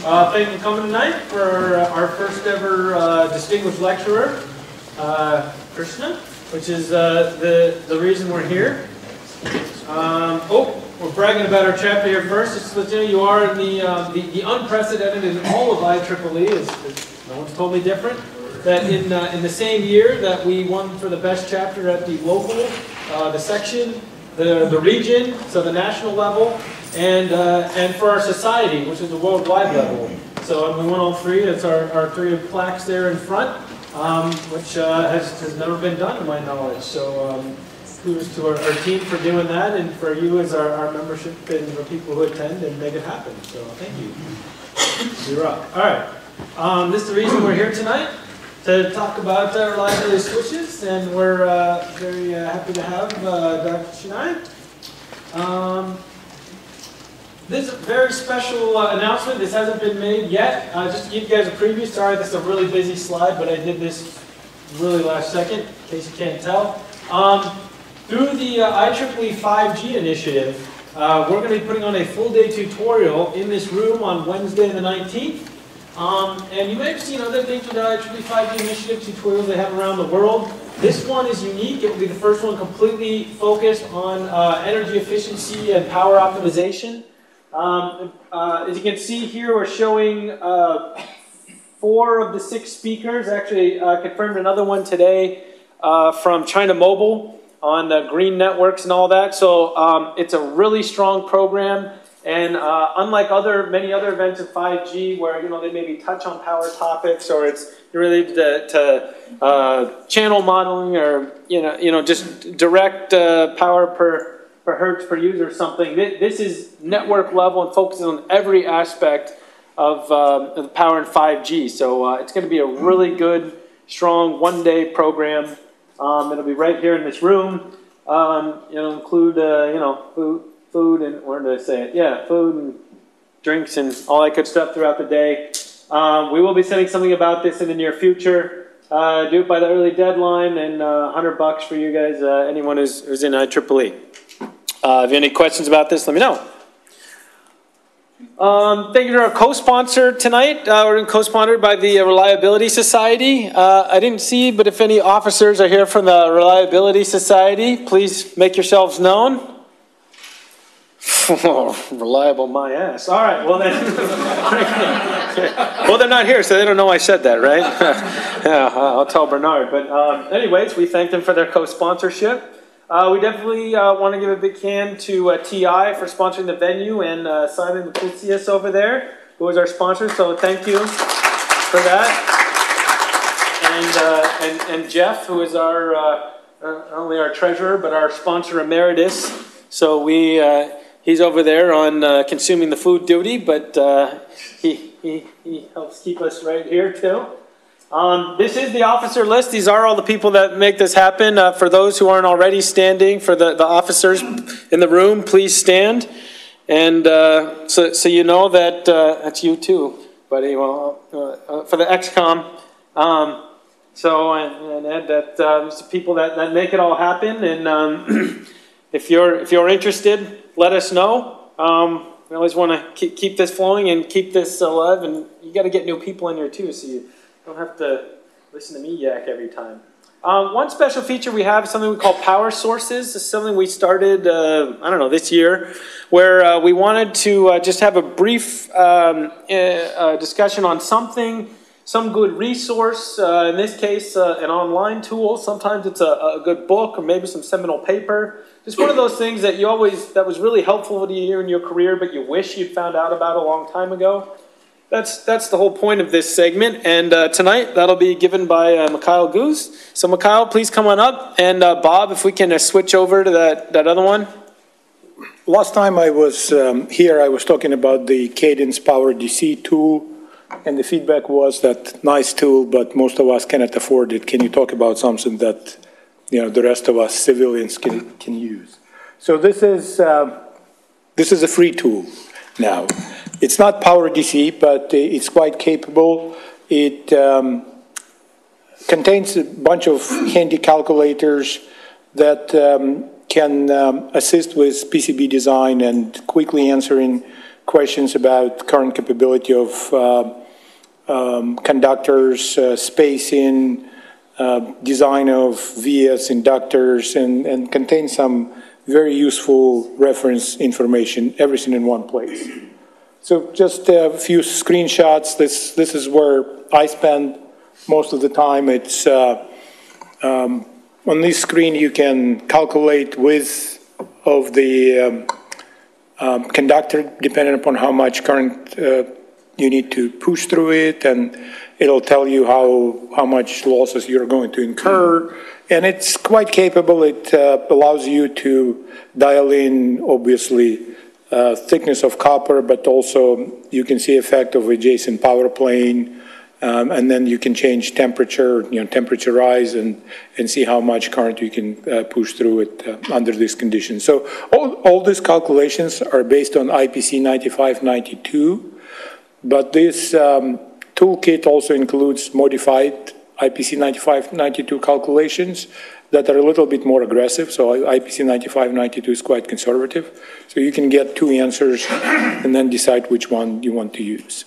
Thank you for coming tonight for our first ever distinguished lecturer, Krishna, which is the reason we're here. We're bragging about our chapter here first. Just to let you know, you are in the unprecedented in all of IEEE, is no one's totally different. That in the same year that we won for the best chapter at the local, the section, the region, so the national level, and for our society, which is the worldwide level. So we won all three. That's our three plaques there in front, which has never been done to my knowledge. So kudos to our team for doing that, and for you as our membership and for people who attend and make it happen. So thank you. You're up. All right. This is the reason we're here tonight, to talk about reliability switches, and we're very happy to have Dr. Chennai. This is a very special announcement. This hasn't been made yet. Just to give you guys a preview, sorry this is a really busy slide, but I did this really last second, in case you can't tell. Through the IEEE 5G initiative, we're going to be putting on a full-day tutorial in this room on Wednesday the 19th. And you may have seen other things with the IEEE 5G initiative tutorials they have around the world. This one is unique. It will be the first one completely focused on energy efficiency and power optimization. As you can see here, we're showing 4 of the 6 speakers. Actually, confirmed another one today from China Mobile on green networks and all that. So it's a really strong program. And unlike many other events of 5G, where they maybe touch on power topics, or it's related to channel modeling, or just direct power per hertz per user or something. This is network level and focuses on every aspect of the power in 5G. So it's going to be a really good, strong one-day program. It'll be right here in this room. It'll include food and, where did I say it? Yeah, food and drinks and all that good stuff throughout the day. We will be sending something about this in the near future. Do it by the early deadline, and $100 for you guys, anyone who's in IEEE. If you have any questions about this, let me know. Thank you to our co-sponsor tonight. We're co-sponsored by the Reliability Society. I didn't see, but if any officers are here from the Reliability Society, please make yourselves known. Reliable my ass. All right, well then. Well, they're not here, so they don't know I said that, right? Yeah, I'll tell Bernard. But anyways, we thank them for their co-sponsorship. We definitely want to give a big hand to TI for sponsoring the venue, and Simon Maputsius over there, who is our sponsor, so thank you for that. And Jeff, who is our not only our treasurer, but our sponsor emeritus. So he's over there on consuming the food duty, but he helps keep us right here too. This is the officer list. These are all the people that make this happen. For those who aren't already standing, for the officers in the room, please stand. And so you know that that's you too, buddy. Well, for the XCOM. And Ed, that's the people that make it all happen. And if you're interested, let us know. We always want to keep this flowing and keep this alive. And you got to get new people in here too, so you don't have to listen to me yak every time. One special feature we have is something we call power sources. It's something we started, I don't know, this year, where we wanted to just have a brief discussion on some good resource. In this case, an online tool. Sometimes it's a good book, or maybe some seminal paper. Just one of those things that that was really helpful to you in your career, but you wish you'd found out about a long time ago. That's the whole point of this segment, and tonight that'll be given by Mikhail Guz. So Mikhail, please come on up, and Bob, if we can switch over to that other one. Last time I was here, I was talking about the Cadence Power DC tool, and the feedback was that nice tool, but most of us cannot afford it. Can you talk about something that the rest of us civilians can use? So this is a free tool now. It's not Power DC, but it's quite capable. It contains a bunch of handy calculators that can assist with PCB design and quickly answering questions about current capability of conductors, spacing, design of vias, inductors, and contains some very useful reference information, everything in one place. So just a few screenshots. This is where I spend most of the time. It's on this screen you can calculate width of the conductor depending upon how much current you need to push through it, and it'll tell you how much losses you're going to incur. And it's quite capable. It allows you to dial in, obviously, thickness of copper, but also you can see effect of adjacent power plane, and then you can change temperature, temperature rise, and see how much current you can push through it under these conditions. So all these calculations are based on IPC 9592, but this toolkit also includes modified IPC 9592 calculations that are a little bit more aggressive. So IPC 9592 is quite conservative. So you can get two answers and then decide which one you want to use.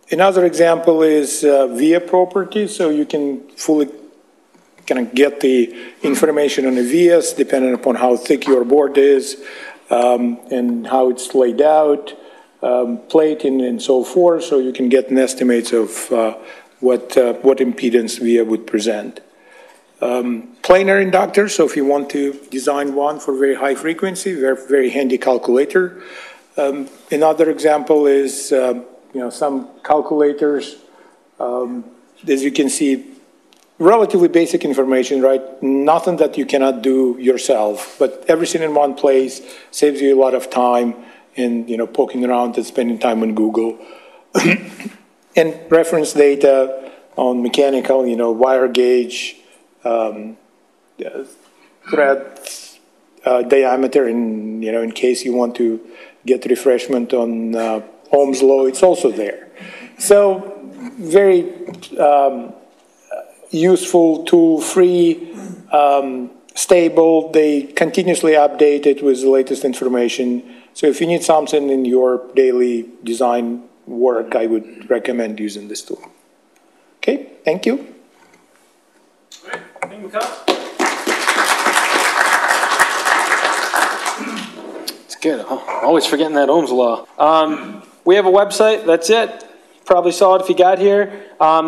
Another example is via property. So you can fully kind of get the information on the vias depending upon how thick your board is and how it's laid out, plating and so forth. So you can get an estimate of what impedance via would present. Planar inductors, so if you want to design one for very high frequency, very handy calculator. Another example is some calculators, as you can see, relatively basic information, right? Nothing that you cannot do yourself, but everything in one place saves you a lot of time in poking around and spending time on Google. And reference data on mechanical, wire gauge, thread diameter, in case you want to get refreshment on Ohm's law, it's also there. So very useful tool, free, stable. They continuously update it with the latest information. So if you need something in your daily design work, I would recommend using this tool. Okay, thank you. All right, thank you, Mikhail. It's good. I'm always forgetting that Ohm's law. We have a website. That's it. Probably saw it if you got here.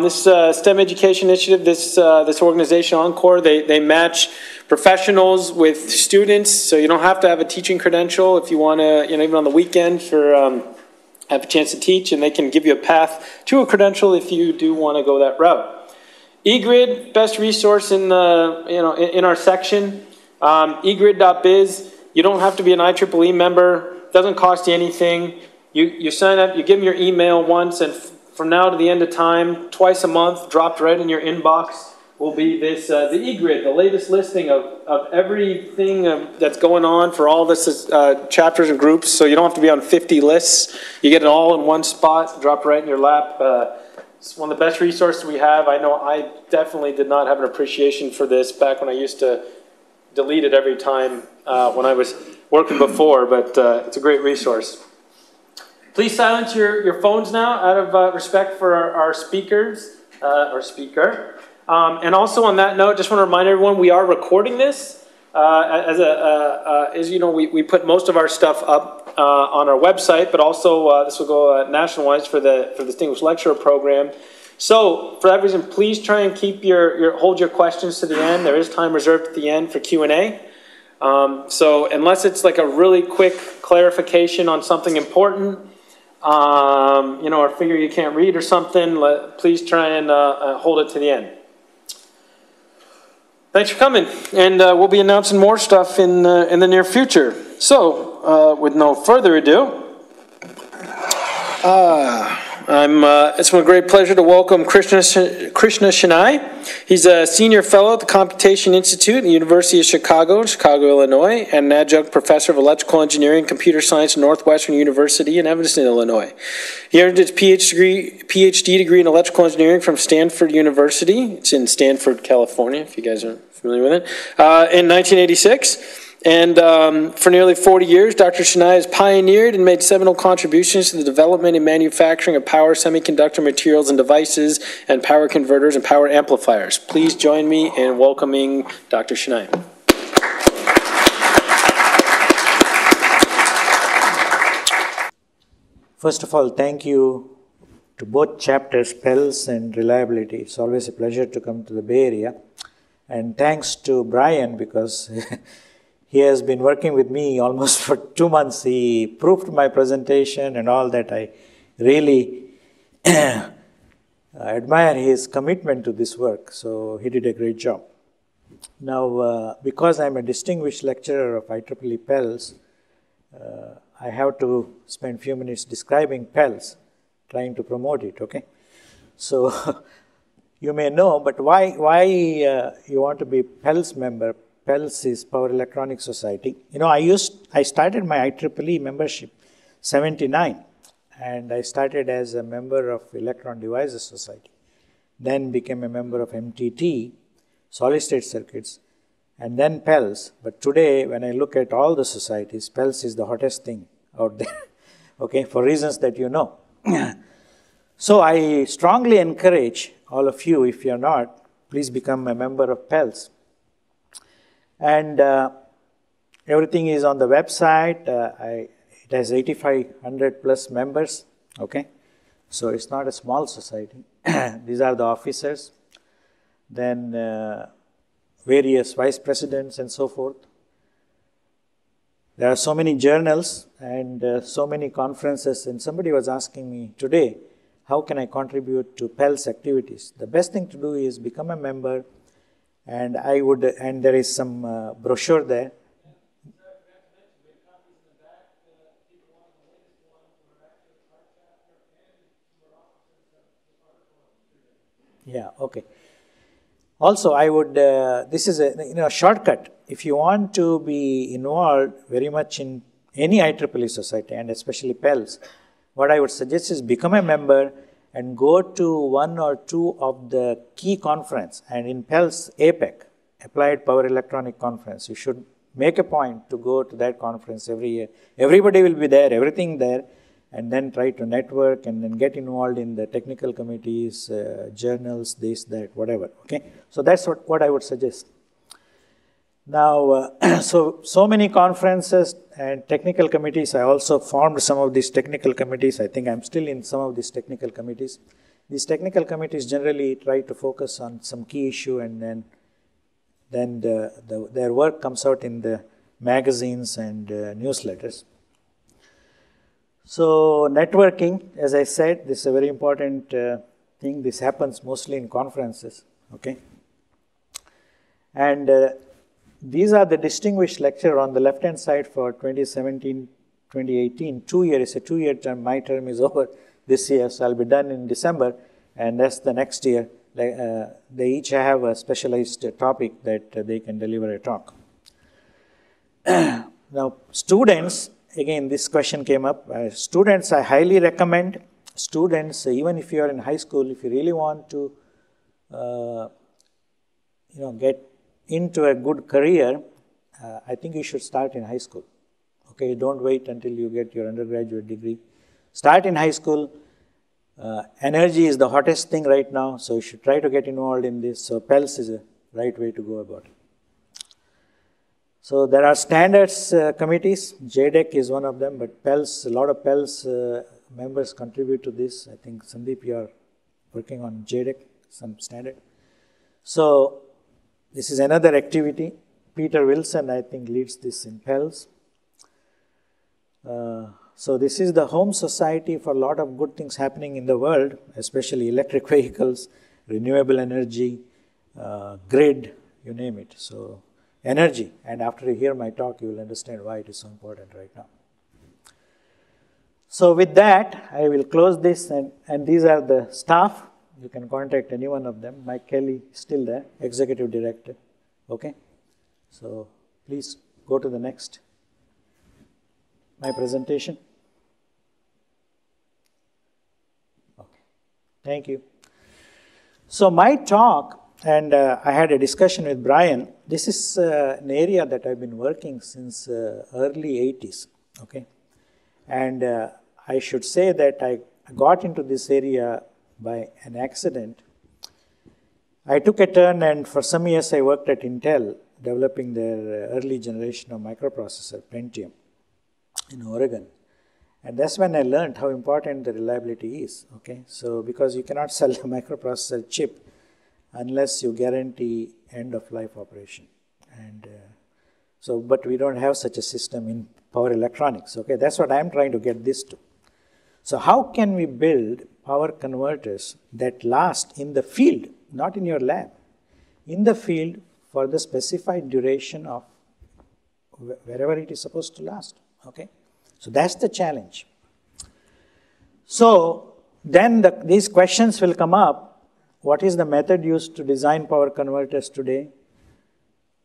This STEM education initiative, this organization, Encore, they match professionals with students, so you don't have to have a teaching credential if you want to, even on the weekend, have a chance to teach, and they can give you a path to a credential if you do want to go that route. eGrid, best resource in in our section. eGrid.biz. You don't have to be an IEEE member. Doesn't cost you anything. You sign up, you give them your email once, and from now to the end of time, twice a month, dropped right in your inbox, will be this the eGrid, the latest listing of everything that's going on for all this chapters and groups. So you don't have to be on 50 lists. You get it all in one spot, dropped right in your lap. It's one of the best resources we have. I know I definitely did not have an appreciation for this back when I used to delete it every time when I was working before, but it's a great resource. Please silence your phones now out of respect for our speakers, or speaker. And also on that note, just want to remind everyone, we are recording this. As you know, we put most of our stuff up on our website, but also this will go nationalized for the Distinguished Lecturer Program. So for that reason, please try and keep hold your questions to the end. There is time reserved at the end for Q&A. So unless it's like a really quick clarification on something important, or a figure you can't read or something, please try and hold it to the end. Thanks for coming, and we'll be announcing more stuff in the near future. So, with no further ado, it's my great pleasure to welcome Krishna Shenoy. He's a senior fellow at the Computation Institute at the University of Chicago, Illinois, and an adjunct professor of electrical engineering and computer science at Northwestern University in Evanston, Illinois. He earned his PhD degree in electrical engineering from Stanford University. It's in Stanford, California, if you guys are familiar with it, in 1986. And for nearly 40 years, Dr. Shania has pioneered and made seminal contributions to the development and manufacturing of power semiconductor materials and devices and power converters and power amplifiers. Please join me in welcoming Dr. Shania. First of all, thank you to both chapters, PELS and Reliability. It's always a pleasure to come to the Bay Area. And thanks to Brian, because he has been working with me almost for 2 months. He proofed my presentation and all that. I really admire his commitment to this work. So he did a great job. Now, because I'm a distinguished lecturer of IEEE PELS, I have to spend a few minutes describing PELS, trying to promote it, okay? So you may know, but why you want to be PELS member? PELS is Power Electronics Society. You know, I started my IEEE membership 79, and I started as a member of Electron Devices Society, then became a member of MTT, Solid State Circuits, and then PELS. But today, when I look at all the societies, PELS is the hottest thing out there, okay, for reasons that you know. So I strongly encourage all of you, if you're not, please become a member of PELS. And everything is on the website. It has 8,500 plus members, okay? So it's not a small society. These are the officers. Then various vice presidents and so forth. There are so many journals and so many conferences. And somebody was asking me today, how can I contribute to PELS activities? The best thing to do is become a member. And there is some brochure there. Yeah, okay. Also, I would, this is a shortcut. If you want to be involved very much in any IEEE society, and especially PELS, what I would suggest is become a member and go to 1 or 2 of the key conference. And in PELS, APEC, Applied Power Electronic Conference, you should make a point to go to that conference every year. Everybody will be there, everything there, and then try to network and then get involved in the technical committees, journals, this, that, whatever, okay? So that's what I would suggest. Now, so many conferences and technical committees. I also formed some of these technical committees. I think I'm still in some of these technical committees. These technical committees generally try to focus on some key issue, and then their work comes out in the magazines and newsletters. So networking, as I said, this is a very important thing. This happens mostly in conferences, okay? And these are the distinguished lecturer on the left-hand side for 2017-2018. 2 years, it's a 2-year term. My term is over this year, so I'll be done in December, and that's the next year. They each have a specialized topic that they can deliver a talk. Now, students, again, this question came up. Students, I highly recommend students, even if you are in high school, if you really want to, get into a good career, I think you should start in high school. Okay, don't wait until you get your undergraduate degree. Start in high school. Energy is the hottest thing right now, so you should try to get involved in this. So PELS is a right way to go about it. So there are standards committees. JDEC is one of them, but PELS, a lot of PELS members contribute to this. I think Sandeep, you are working on JDEC, some standard. So this is another activity. Peter Wilson, I think, leads this in PELS. So this is the home society for a lot of good things happening in the world, especially electric vehicles, renewable energy, grid, you name it. So energy, and after you hear my talk, you will understand why it is so important right now. So with that, I will close this, and these are the staff. You can contact any one of them. Mike Kelly is still there, Executive Director. Okay? So please go to the next. My presentation. Okay. Thank you. So my talk And I had a discussion with Brian. This is an area that I've been working since early 80s, okay? And I should say that I got into this area by an accident. I took a turn, and for some years I worked at Intel, developing their early generation of microprocessor, Pentium, in Oregon. And that's when I learned how important the reliability is, okay? So, because you cannot sell a microprocessor chip unless you guarantee end-of-life operation. And so, but we don't have such a system in power electronics, okay? That's what I'm trying to get this to. So how can we build power converters that last in the field, not in your lab, in the field for the specified duration of wherever it is supposed to last, okay? So that's the challenge. So then these questions will come up. What is the method used to design power converters today?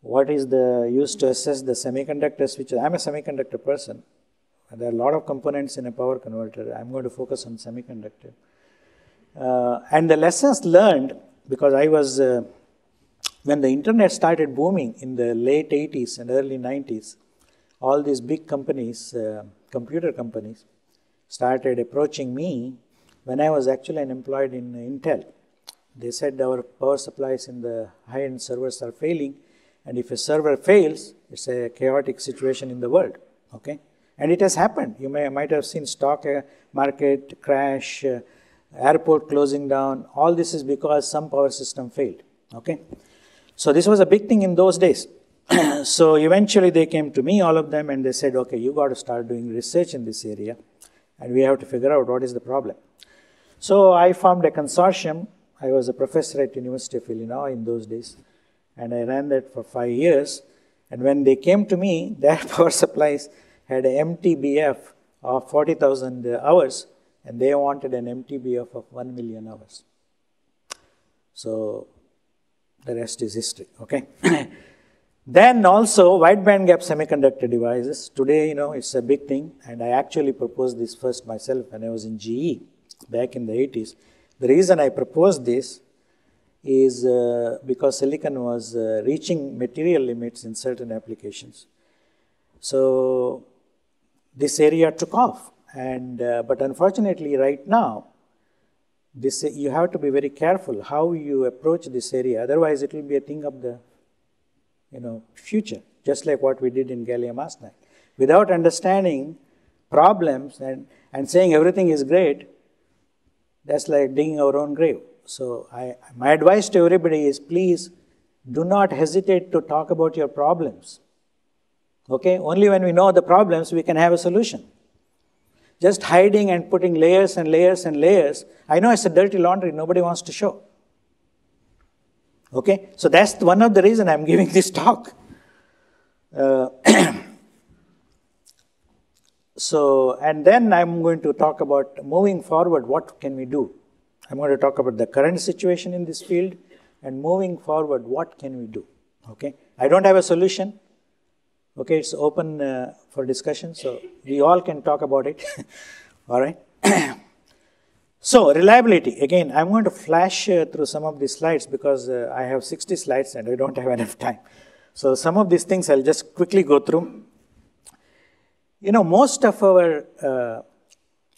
What is the used to assess the semiconductor switches? I'm a semiconductor person. There are a lot of components in a power converter. I'm going to focus on semiconductor. And the lessons learned, because I was, when the internet started booming in the late 80s and early 90s, all these big companies, computer companies, started approaching me when I was actually employed in Intel. They said our power supplies in the high-end servers are failing, and if a server fails, it's a chaotic situation in the world, okay? And it has happened. You might have seen stock market crash, airport closing down. All this is because some power system failed, okay? So this was a big thing in those days. So eventually they came to me, all of them, and they said, okay, you got to start doing research in this area, and we have to figure out what is the problem. So I formed a consortium. I was a professor at University of Illinois in those days, and I ran that for 5 years. And when they came to me, their power supplies had an MTBF of 40,000 hours, and they wanted an MTBF of 1 million hours. So the rest is history, okay? Then also wide bandgap semiconductor devices. Today, you know, it's a big thing, and I actually proposed this first myself when I was in GE back in the 80s. The reason I proposed this is because silicon was reaching material limits in certain applications. So this area took off, and but unfortunately right now, you have to be very careful how you approach this area. Otherwise, it will be a thing of the future, just like what we did in gallium arsenide. Without understanding problems and saying everything is great, that's like digging our own grave. So my advice to everybody is, please do not hesitate to talk about your problems. Okay? Only when we know the problems, we can have a solution. Just hiding and putting layers and layers and layers, I know it's a dirty laundry, nobody wants to show. Okay? So that's one of the reasons I'm giving this talk. So, and then I'm going to talk about moving forward, what can we do? I'm going to talk about the current situation in this field, and moving forward, what can we do? Okay? I don't have a solution. Okay, it's open for discussion, so we all can talk about it. All right? So, reliability. Again, I'm going to flash through some of these slides because I have 60 slides and I don't have enough time. So, some of these things I'll just quickly go through. You know, most of our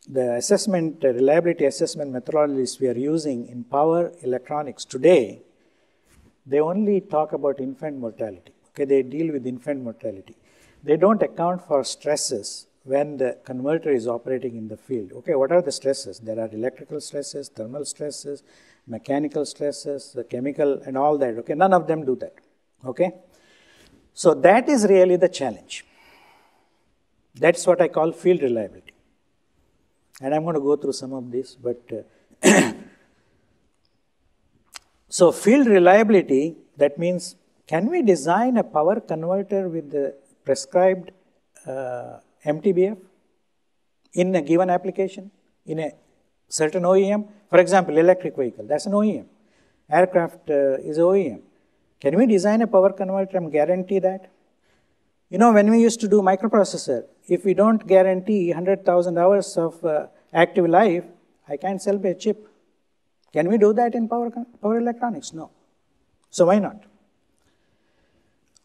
the assessment, reliability assessment methodologies we are using in power electronics today, they only talk about infant mortality. Okay, they deal with infant mortality. They don't account for stresses when the converter is operating in the field. Okay, what are the stresses? There are electrical stresses, thermal stresses, mechanical stresses, the chemical and all that. Okay, none of them do that. Okay, so that is really the challenge. That's what I call field reliability. And I'm going to go through some of this, but so field reliability, that means, can we design a power converter with the prescribed MTBF in a given application, in a certain OEM? For example, electric vehicle, that's an OEM. Aircraft is OEM. Can we design a power converter and guarantee that? You know, when we used to do microprocessor, if we don't guarantee 100,000 hours of active life, I can't sell a chip. Can we do that in power electronics? No. So why not?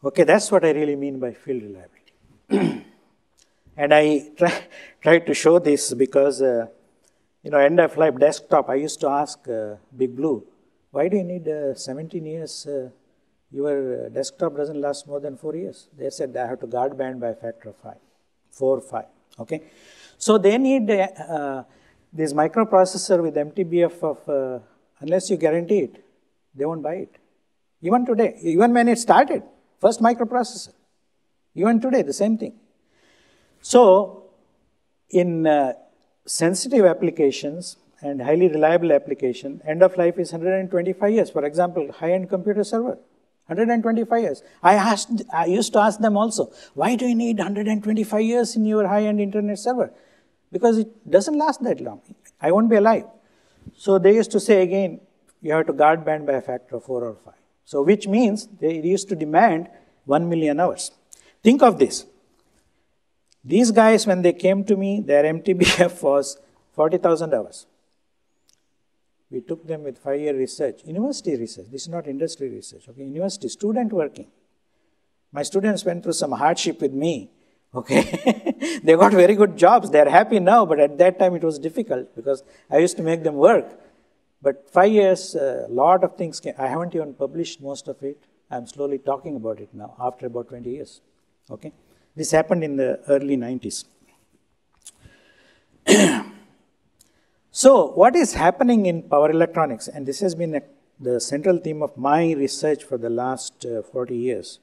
Okay, that's what I really mean by field reliability. And I tried to show this because, end of life desktop, I used to ask Big Blue, why do you need 17 years? Your desktop doesn't last more than 4 years. They said, I have to guard band by a factor of 4 or 5. Okay, so they need this microprocessor with MTBF of, unless you guarantee it, they won't buy it. Even today, even when it started, first microprocessor, even today, the same thing. So, in sensitive applications and highly reliable application, end of life is 125 years. For example, high-end computer server, 125 years. I used to ask them also, why do you need 125 years in your high-end internet server? Because it doesn't last that long. I won't be alive. So they used to say again, you have to guard band by a factor of 4 or 5. So which means they used to demand 1 million hours. Think of this. These guys, when they came to me, their MTBF was 40,000 hours. We took them with 5-year research, university research. This is not industry research, okay? University, student working. My students went through some hardship with me, okay? They got very good jobs. They're happy now, but at that time it was difficult because I used to make them work. But 5 years, a lot of things came. I haven't even published most of it. I'm slowly talking about it now after about 20 years, okay? This happened in the early 90s. So what is happening in power electronics, and this has been the central theme of my research for the last 40 years,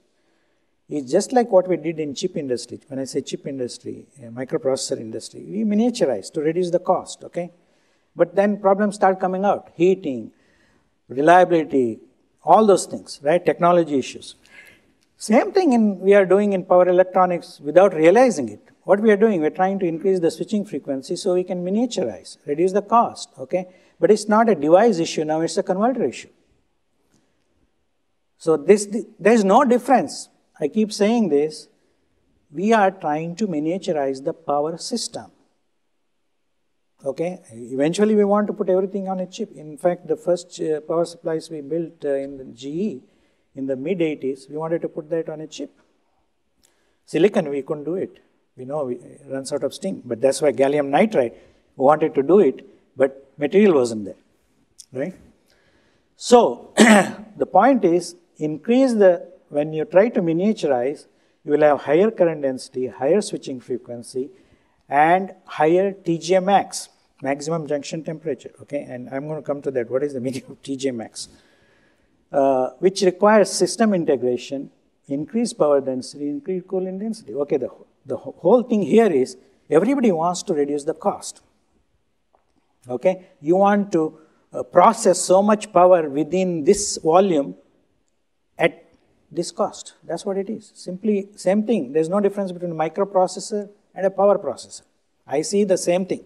is just like what we did in chip industry. When I say chip industry, microprocessor industry, we miniaturize to reduce the cost, okay? But then problems start coming out, heating, reliability, all those things, right? Technology issues. Same thing we are doing in power electronics without realizing it. What we are doing, we're trying to increase the switching frequency so we can miniaturize, reduce the cost, okay? But it's not a device issue now, it's a converter issue. So there's no difference. I keep saying this. We are trying to miniaturize the power system, okay? Eventually we want to put everything on a chip. In fact, the first power supplies we built in the GE, in the mid-80s, we wanted to put that on a chip. Silicon, we couldn't do it. We know it runs out of steam, but that's why gallium nitride wanted to do it, but material wasn't there, right? So, the point is, when you try to miniaturize, you will have higher current density, higher switching frequency, and higher TJ max, maximum junction temperature, okay? And I'm going to come to that. What is the meaning of TJ max? Which requires system integration, increased power density, increased cooling density. Okay, the whole thing here is everybody wants to reduce the cost. Okay, you want to process so much power within this volume at this cost. That's what it is. Simply same thing. There's no difference between a microprocessor and a power processor. I see the same thing.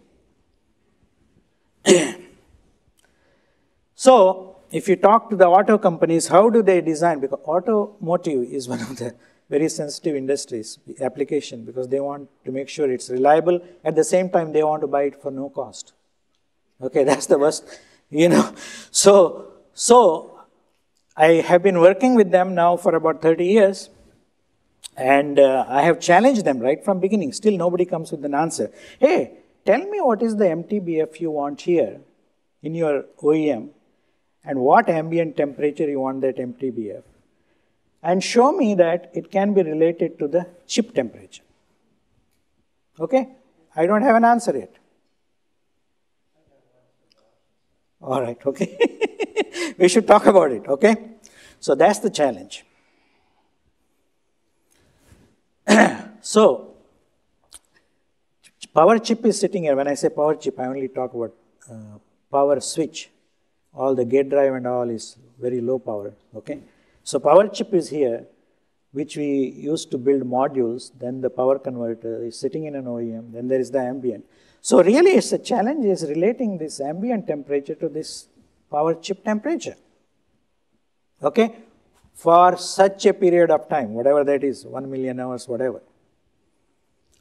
So, if you talk to the auto companies, how do they design? Because automotive is one of the very sensitive industries, application, because they want to make sure it's reliable. At the same time, they want to buy it for no cost. Okay, that's the worst, So I have been working with them now for about 30 years, and I have challenged them right from beginning. Still, nobody comes with an answer. Hey, tell me what is the MTBF you want here in your OEM, and what ambient temperature you want that MTBF, and show me that it can be related to the chip temperature. Okay? I don't have an answer yet. All right, okay. We should talk about it, okay? So that's the challenge. So, power chip is sitting here. When I say power chip, I only talk about power switch. All the gate drive and all is very low power, okay? So power chip is here, which we used to build modules, then the power converter is sitting in an OEM, then there is the ambient. So really it's a challenge is relating this ambient temperature to this power chip temperature, okay? For such a period of time, whatever that is, 1 million hours, whatever,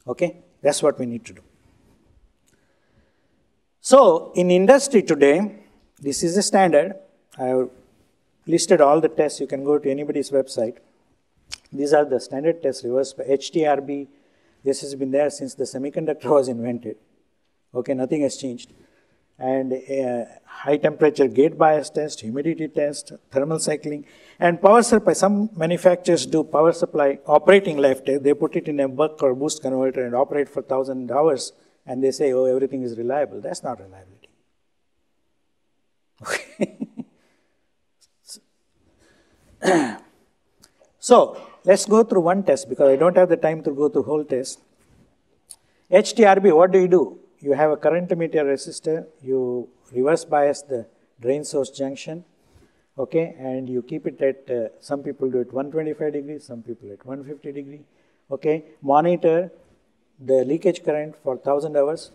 okay? That's what we need to do. So in industry today, this is a standard. I have listed all the tests. You can go to anybody's website. These are the standard tests, reverse by HTRB. This has been there since the semiconductor was invented. Okay, nothing has changed. And high temperature gate bias test, humidity test, thermal cycling, and power supply. Some manufacturers do power supply operating life test. They put it in a buck or boost converter and operate for 1,000 hours, and they say, oh, everything is reliable. That's not reliability. Okay. So let's go through one test because I don't have the time to go through whole test. HTRB, what do? You have a current emitter resistor, you reverse bias the drain source junction, okay, and you keep it at, some people do it 125 degrees, some people at 150 degrees, okay. Monitor the leakage current for 1,000 hours,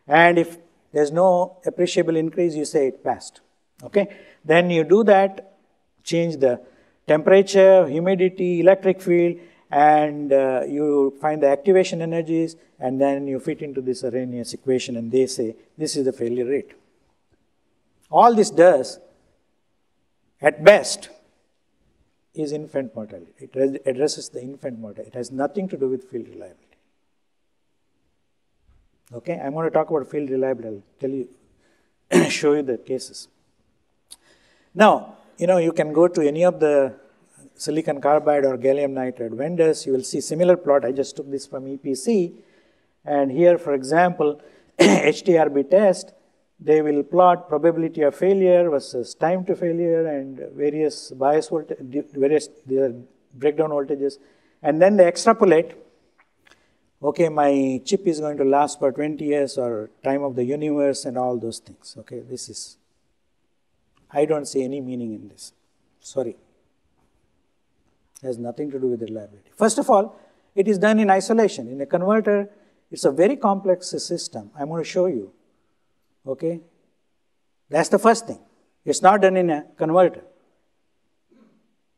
and if there's no appreciable increase, you say it passed, okay. Then you do that, change the temperature, humidity, electric field, and you find the activation energies, and then you fit into this Arrhenius equation, and they say this is the failure rate. All this does, at best, is infant mortality. It addresses the infant mortality. It has nothing to do with field reliability. Okay, I'm going to talk about field reliability. I'll tell you, show you the cases. Now, you can go to any of the silicon carbide or gallium nitride vendors, you will see similar plot. I just took this from EPC, and here, for example, HTRB test, they will plot probability of failure versus time to failure and various bias voltage, various breakdown voltages, and then they extrapolate. Okay, my chip is going to last for 20 years or time of the universe and all those things. Okay, this is, I don't see any meaning in this. Sorry. It has nothing to do with reliability. First of all, it is done in isolation. In a converter, it's a very complex system. I'm going to show you. Okay? That's the first thing. It's not done in a converter.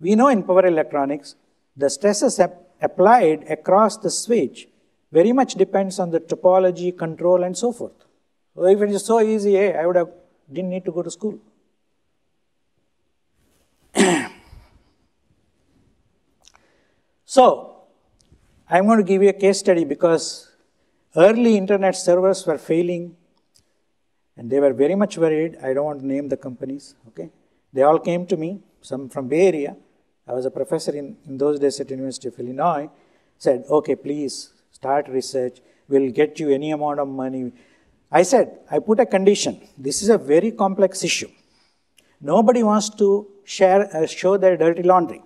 We know in power electronics, the stresses applied across the switch very much depends on the topology, control, and so forth. So if it is so easy, hey, I didn't need to go to school. So, I'm going to give you a case study because early internet servers were failing and they were very much worried. I don't want to name the companies, okay? They all came to me, some from Bay Area. I was a professor in those days at University of Illinois. Said, okay, please start research. We'll get you any amount of money. I said, I put a condition. This is a very complex issue. Nobody wants to show their dirty laundry,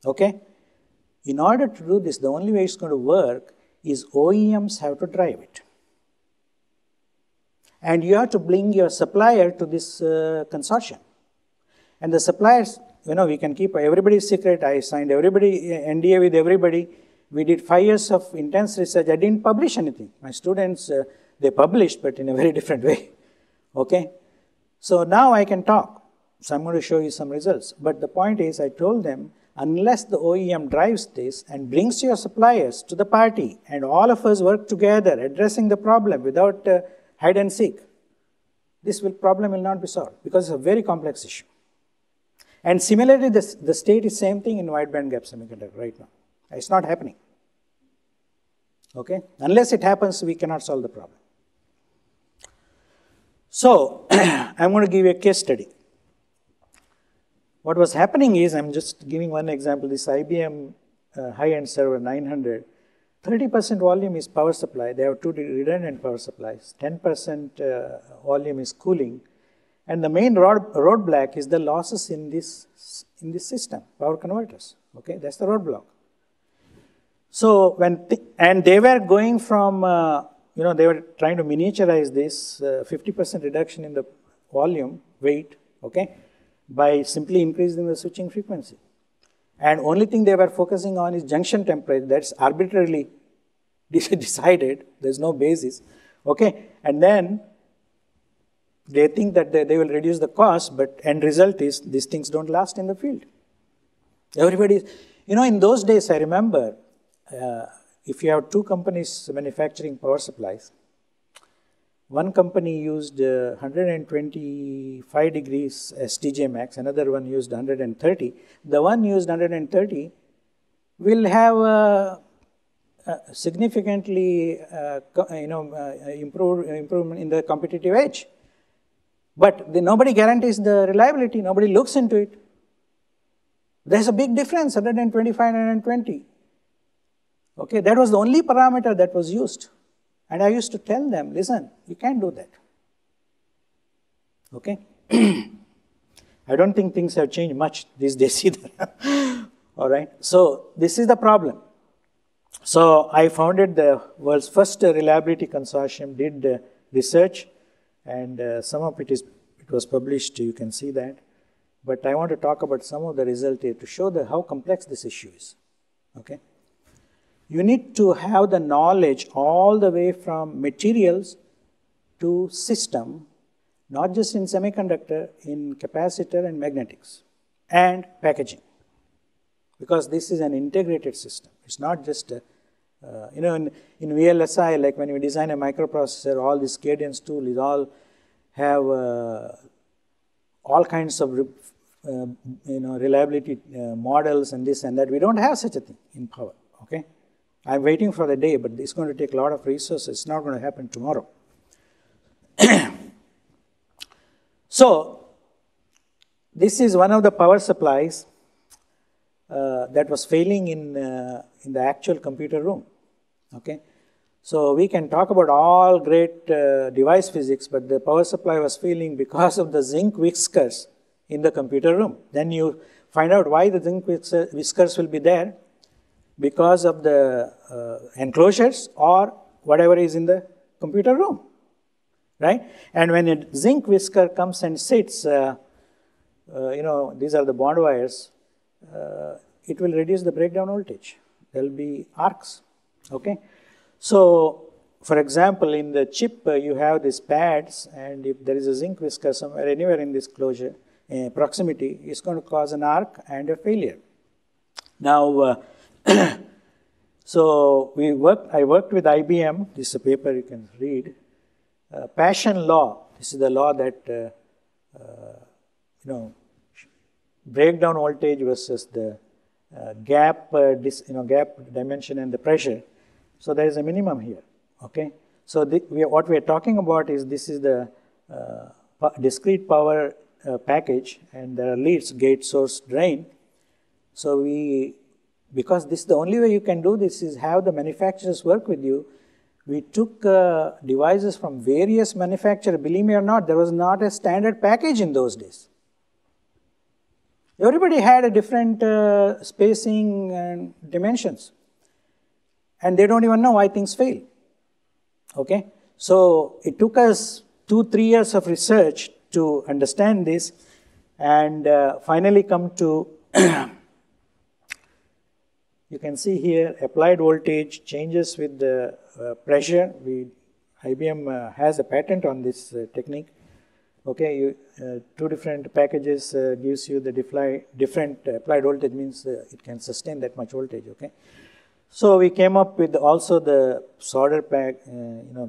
okay? In order to do this, the only way it's going to work is OEMs have to drive it. And you have to bring your supplier to this consortium. And the suppliers, we can keep everybody's secret. I signed NDA with everybody. We did 5 years of intense research. I didn't publish anything. My students, they published, but in a very different way. Okay? So now I can talk. So I'm going to show you some results. But the point is, I told them, unless the OEM drives this and brings your suppliers to the party and all of us work together addressing the problem without hide and seek, this problem will not be solved because it's a very complex issue. And similarly, the state is same thing in wide bandgap semiconductor right now. It's not happening. Okay? Unless it happens, we cannot solve the problem. So, I'm going to give you a case study. What was happening is, I'm just giving one example, this IBM high-end server 900, 30% volume is power supply. They have 2 redundant power supplies. 10% volume is cooling. And the main roadblock is the losses in this system, power converters. Okay, that's the roadblock. So, and they were going from, they were trying to miniaturize this 50% reduction in the volume, weight, okay, by simply increasing the switching frequency. And only thing they were focusing on is junction temperature. That's arbitrarily decided. There's no basis. Okay, and then they think that they will reduce the cost, but end result is these things don't last in the field. Everybody, in those days, I remember, if you have 2 companies manufacturing power supplies, One company used 125 degrees as TJ max, another one used 130. The one used 130 will have significantly improvement in the competitive edge. But nobody guarantees the reliability, nobody looks into it. There's a big difference, 125 and 120. Okay, that was the only parameter that was used. And I used to tell them, listen, you can't do that. Okay? I don't think things have changed much these days either. All right? So this is the problem. So I founded the world's first reliability consortium, did research, and some of it was published, you can see that. But I want to talk about some of the results here to show how complex this issue is. Okay? You need to have the knowledge all the way from materials to system, not just in semiconductor, in capacitor and magnetics, and packaging. Because this is an integrated system. It's not just, in VLSI, like when you design a microprocessor, all this cadence tool is all have all kinds of reliability models and this and that. We don't have such a thing in power. Okay? I'm waiting for the day, but it's going to take a lot of resources. It's not going to happen tomorrow. So, this is one of the power supplies that was failing in the actual computer room. Okay? So, we can talk about all great device physics, but the power supply was failing because of the zinc whiskers in the computer room. Then you find out why the zinc whiskers will be there. Because of the enclosures or whatever is in the computer room, right? And when a zinc whisker comes and sits, these are the bond wires, it will reduce the breakdown voltage. There will be arcs, okay? So, for example, in the chip, you have these pads, and if there is a zinc whisker somewhere, anywhere in this closure, proximity, it's going to cause an arc and a failure. Now, so I worked with IBM. This is a paper you can read. Paschen law. This is the law that breakdown voltage versus the gap dimension and the pressure. So there is a minimum here. Okay. So what we are talking about is this is the discrete power package, and there are leads, gate, source, drain. So because this is the only way you can do this is have the manufacturers work with you. We took devices from various manufacturers. Believe me or not, there was not a standard package in those days. Everybody had a different spacing and dimensions. And they don't even know why things fail. Okay? So it took us 2-3 years of research to understand this and finally come to you can see here applied voltage changes with the pressure. IBM has a patent on this technique. Okay, two different packages gives you the different applied voltage, means it can sustain that much voltage. Okay, so we came up with also the solder pack,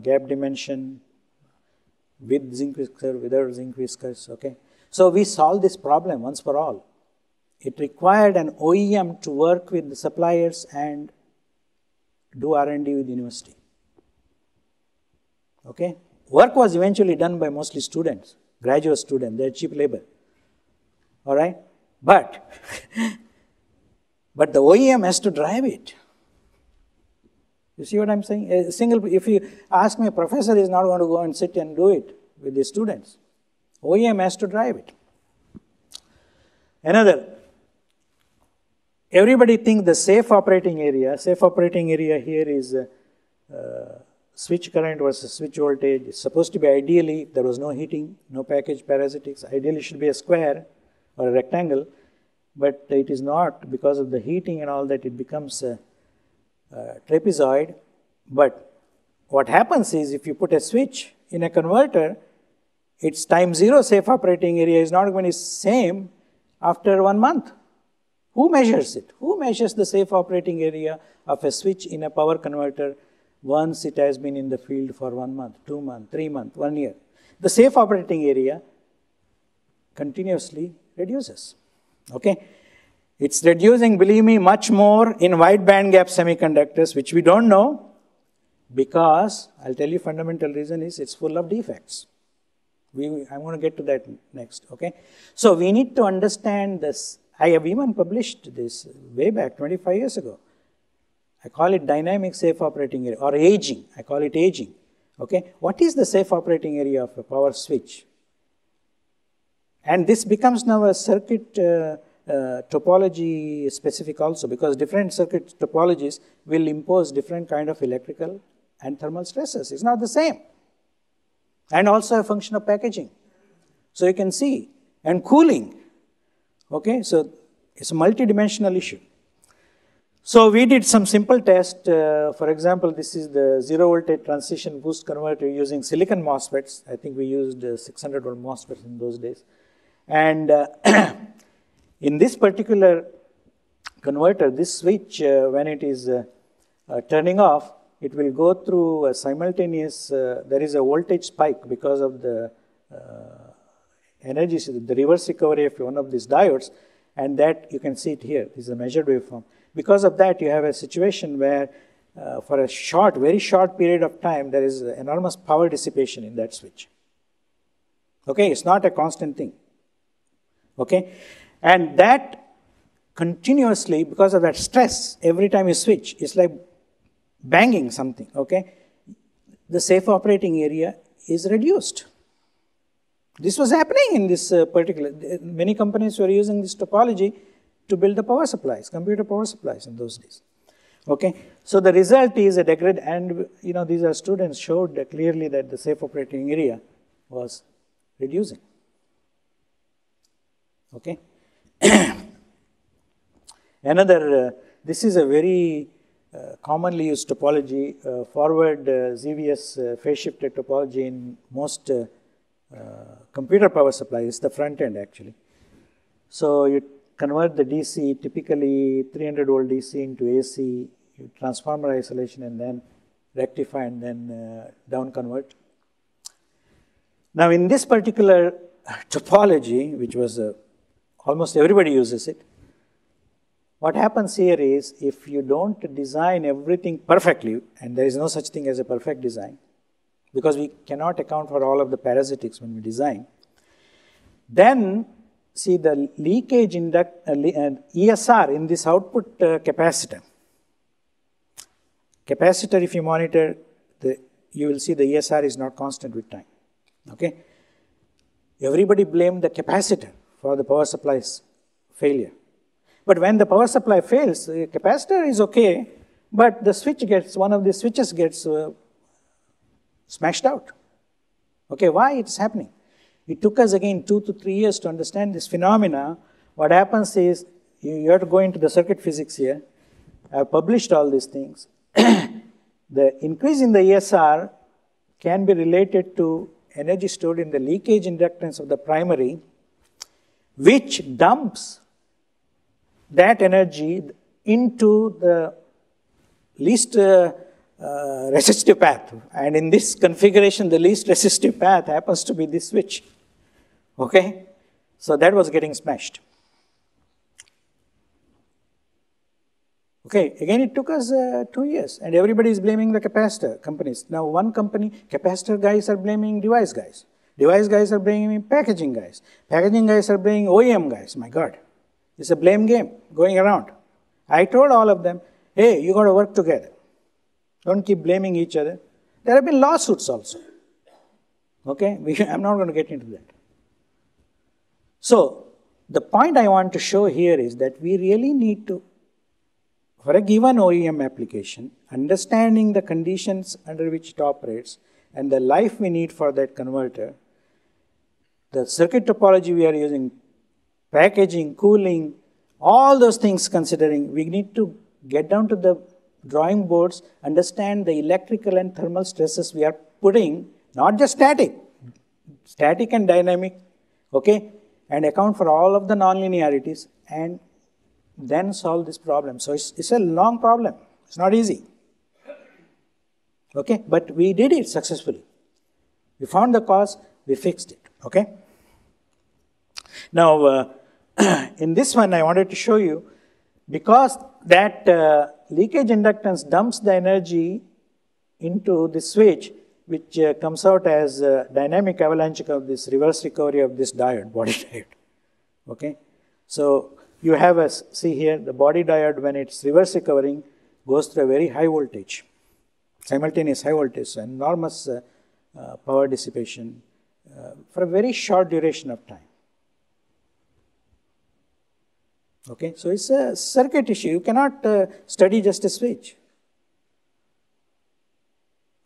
gap dimension with zinc whisker, without zinc whiskers. Okay, so we solved this problem once for all. It required an OEM to work with the suppliers and do R&D with the university. Okay? Work was eventually done by mostly students, graduate students, they're cheap labor. All right? But the OEM has to drive it. You see what I'm saying? If you ask me, a professor is not going to go and sit and do it with the students. OEM has to drive it. Everybody thinks the safe operating area here is switch current versus switch voltage. It's supposed to be ideally, if there was no heating, no package parasitics, ideally should be a square or a rectangle, but it is not. Because of the heating and all that, it becomes a trapezoid. But what happens is, if you put a switch in a converter, its time zero safe operating area is not going to be the same after 1 month. Who measures it? Who measures the safe operating area of a switch in a power converter once it has been in the field for 1 month, 2 months, 3 months, 1 year. The safe operating area continuously reduces. Okay? It's reducing, believe me, much more in wide bandgap semiconductors, which we don't know, because I'll tell you fundamental reason is it's full of defects. I'm going to get to that next. Okay? So we need to understand this. I have even published this way back 25 years ago. I call it dynamic safe operating area, or aging. I call it aging. Okay? What is the safe operating area of a power switch? And this becomes now a circuit topology specific also, because different circuit topologies will impose different kind of electrical and thermal stresses. It's not the same. And also a function of packaging. So you can see, and cooling. Okay, so it's a multi-dimensional issue. So we did some simple test. For example, this is the 0 voltage transition boost converter using silicon MOSFETs. I think we used 600 volt MOSFETs in those days. And in this particular converter, this switch, when it is turning off, it will go through a simultaneous, there is a voltage spike because of the energy, the reverse recovery of one of these diodes, and that you can see it here. This is a measured waveform. Because of that, you have a situation where for a short, very short period of time, there is enormous power dissipation in that switch. Okay, it's not a constant thing. Okay, and that continuously, because of that stress, every time you switch, it's like banging something. Okay, the safe operating area is reduced. This was happening in this particular, many companies were using this topology to build the power supplies, computer power supplies in those days. Okay, so the result is a degradation, and you know, these are students showed clearly that the safe operating area was reducing. Okay, another, this is a very commonly used topology, forward ZVS phase shifted topology in most computer power supplies, the front end actually. So you convert the DC, typically 300 volt DC into AC, you transformer isolation and then rectify and then down convert. Now in this particular topology, which was almost everybody uses it, what happens here is if you don't design everything perfectly, and there is no such thing as a perfect design, because we cannot account for all of the parasitics when we design, then see the leakage ESR in this output capacitor. Capacitor, if you monitor, you will see the ESR is not constant with time. Okay? Everybody blamed the capacitor for the power supply's failure. But when the power supply fails, the capacitor is okay, but the switch gets, one of the switches gets smashed out. Okay, why it's happening? It took us again 2 to 3 years to understand this phenomena. What happens is, you have to go into the circuit physics here. I've published all these things. The increase in the ESR can be related to energy stored in the leakage inductance of the primary, which dumps that energy into the least resistive path. And in this configuration, the least resistive path happens to be this switch. Okay? So that was getting smashed. Okay, again it took us 2 years, and everybody is blaming the capacitor companies. Now one company, capacitor guys are blaming device guys. Device guys are blaming packaging guys. Packaging guys are blaming OEM guys. My God, it's a blame game going around. I told all of them, hey, you got to work together. Don't keep blaming each other. There have been lawsuits also. Okay, I'm not going to get into that. So the point I want to show here is that we really need to, for a given OEM application, understanding the conditions under which it operates and the life we need for that converter, the circuit topology we are using, packaging, cooling, all those things considering, we need to get down to the drawing boards, understand the electrical and thermal stresses we are putting, not just static and dynamic, okay, and account for all of the nonlinearities and then solve this problem. So it's a long problem. It's not easy. Okay, but we did it successfully. We found the cause, we fixed it. Okay. Now, in this one, I wanted to show you, because that leakage inductance dumps the energy into the switch, which comes out as dynamic avalanche of this reverse recovery of this diode, body diode. Okay. So you have a, see here, the body diode, when it's reverse recovering, goes through a very high voltage, simultaneous high voltage, so enormous power dissipation for a very short duration of time. Okay, so it's a circuit issue. You cannot study just a switch.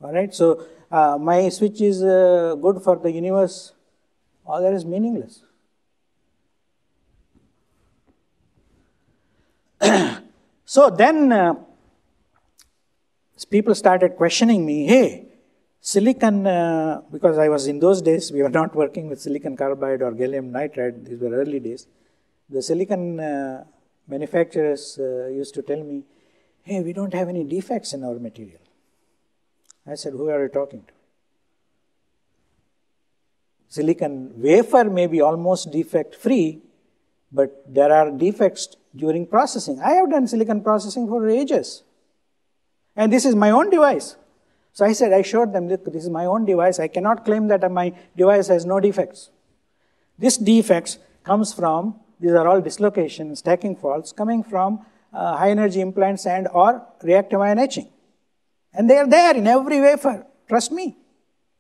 All right, so my switch is good for the universe, all that is meaningless. So then people started questioning me, hey, silicon, because I was in those days, we were not working with silicon carbide or gallium nitride, these were early days. The silicon manufacturers used to tell me, hey, we don't have any defects in our material. I said, who are you talking to? Silicon wafer may be almost defect free, but there are defects during processing. I have done silicon processing for ages. And this is my own device. So I said, I showed them, look, this is my own device. I cannot claim that my device has no defects. This defects comes from, these are all dislocations, stacking faults, coming from high energy implants and or reactive ion etching. And they are there in every wafer, trust me.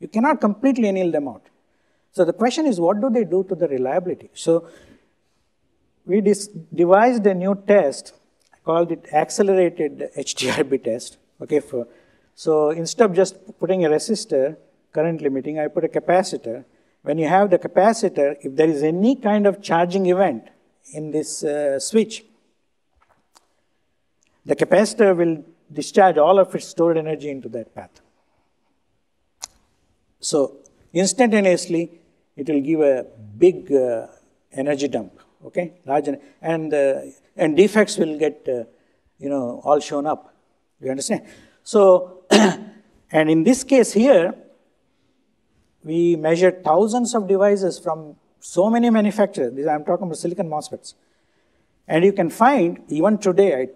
You cannot completely anneal them out. So the question is, what do they do to the reliability? So we devised a new test, I called it accelerated HDRB test. Okay, so instead of just putting a resistor, current limiting, I put a capacitor. When you have the capacitor, if there is any kind of charging event in this switch, the capacitor will discharge all of its stored energy into that path. So instantaneously, it will give a big energy dump, okay, large, and defects will get, all shown up. You understand? So, and in this case here, we measured thousands of devices from so many manufacturers. These, I'm talking about silicon MOSFETs. And you can find, even today,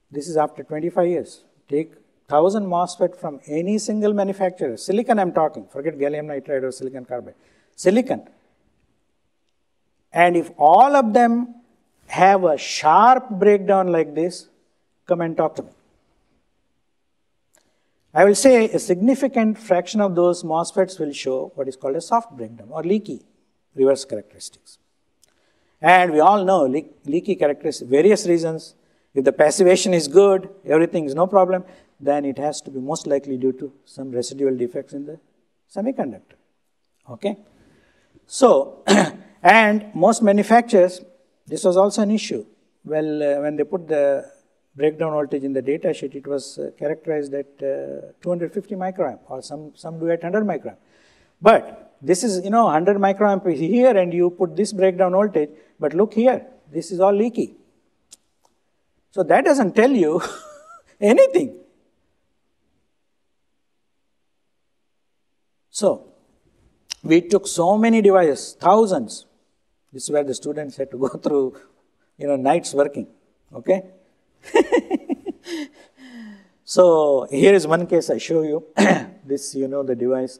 this is after 25 years, take 1,000 MOSFET from any single manufacturer. Silicon I'm talking, forget gallium nitride or silicon carbide. Silicon. And if all of them have a sharp breakdown like this, come and talk to me. I will say a significant fraction of those MOSFETs will show what is called a soft breakdown or leaky reverse characteristics. And we all know leaky characteristics, various reasons. If the passivation is good, everything is no problem, then it has to be most likely due to some residual defects in the semiconductor. Okay? So, and most manufacturers, this was also an issue. Well, when they put the breakdown voltage in the data sheet, it was characterized at 250 microamp, or some do at 100 microamp. But this is, 100 microamp is here, and you put this breakdown voltage, but look here, this is all leaky. So that doesn't tell you anything. So we took so many devices, thousands. This is where the students had to go through, nights working, okay? So here is one case I show you. This, the device.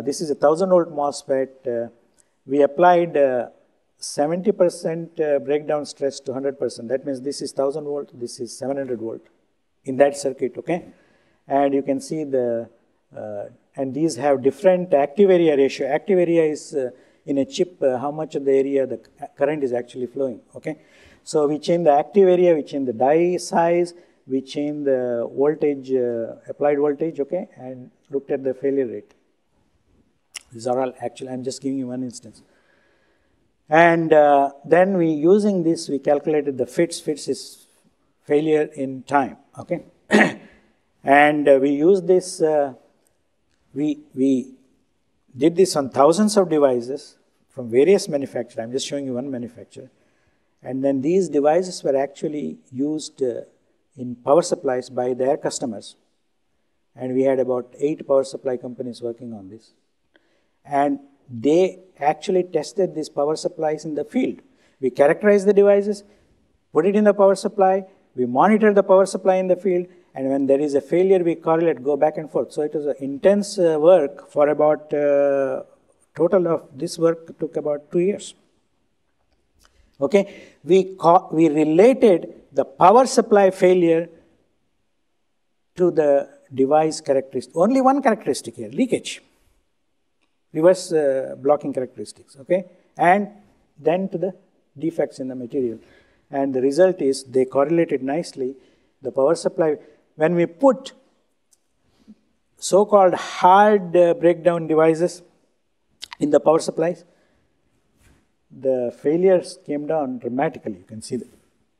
This is a 1,000 volt MOSFET. We applied 70% breakdown stress to 100%. That means this is 1,000 volt, this is 700 volt in that circuit, okay? And you can see and these have different active area ratio. Active area is in a chip, how much of the area the current is actually flowing, okay? So we change the active area, we change the die size, we change the voltage, applied voltage, okay, and looked at the failure rate. These are all actually, I'm just giving you one instance. And then using this, we calculated the fits. Fits is failure in time, okay? And we used this, we did this on thousands of devices from various manufacturers. I'm just showing you one manufacturer. And then these devices were actually used in power supplies by their customers. And we had about 8 power supply companies working on this. And they actually tested these power supplies in the field. We characterized the devices, put it in the power supply, we monitor the power supply in the field, and when there is a failure, we correlate, go back and forth. So it was an intense work for about, total of this work took about 2 years. Okay, we related the power supply failure to the device characteristic. Only one characteristic here, leakage, reverse blocking characteristics, okay, and then to the defects in the material. And the result is they correlated nicely. The power supply, when we put so-called hard breakdown devices in the power supplies, the failures came down dramatically. You can see that.